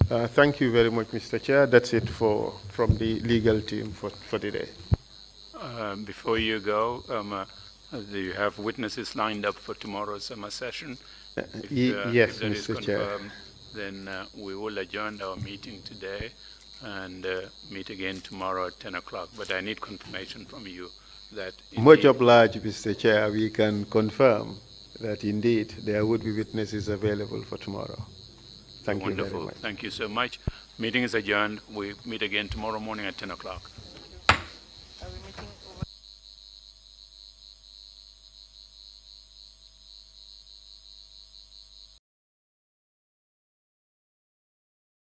Thank you very much, Mr. Chair. That's it from the legal team for today. Before you go, do you have witnesses lined up for tomorrow's summer session? Yes, if that Mr. is Chair. confirmed, then we will adjourn our meeting today and meet again tomorrow at 10 o'clock. But I need confirmation from you that Much obliged, Mr. Chair. We can confirm that indeed there would be witnesses available for tomorrow. Thank you very much. Thank you so much. Meeting is adjourned. We meet again tomorrow morning at 10 o'clock.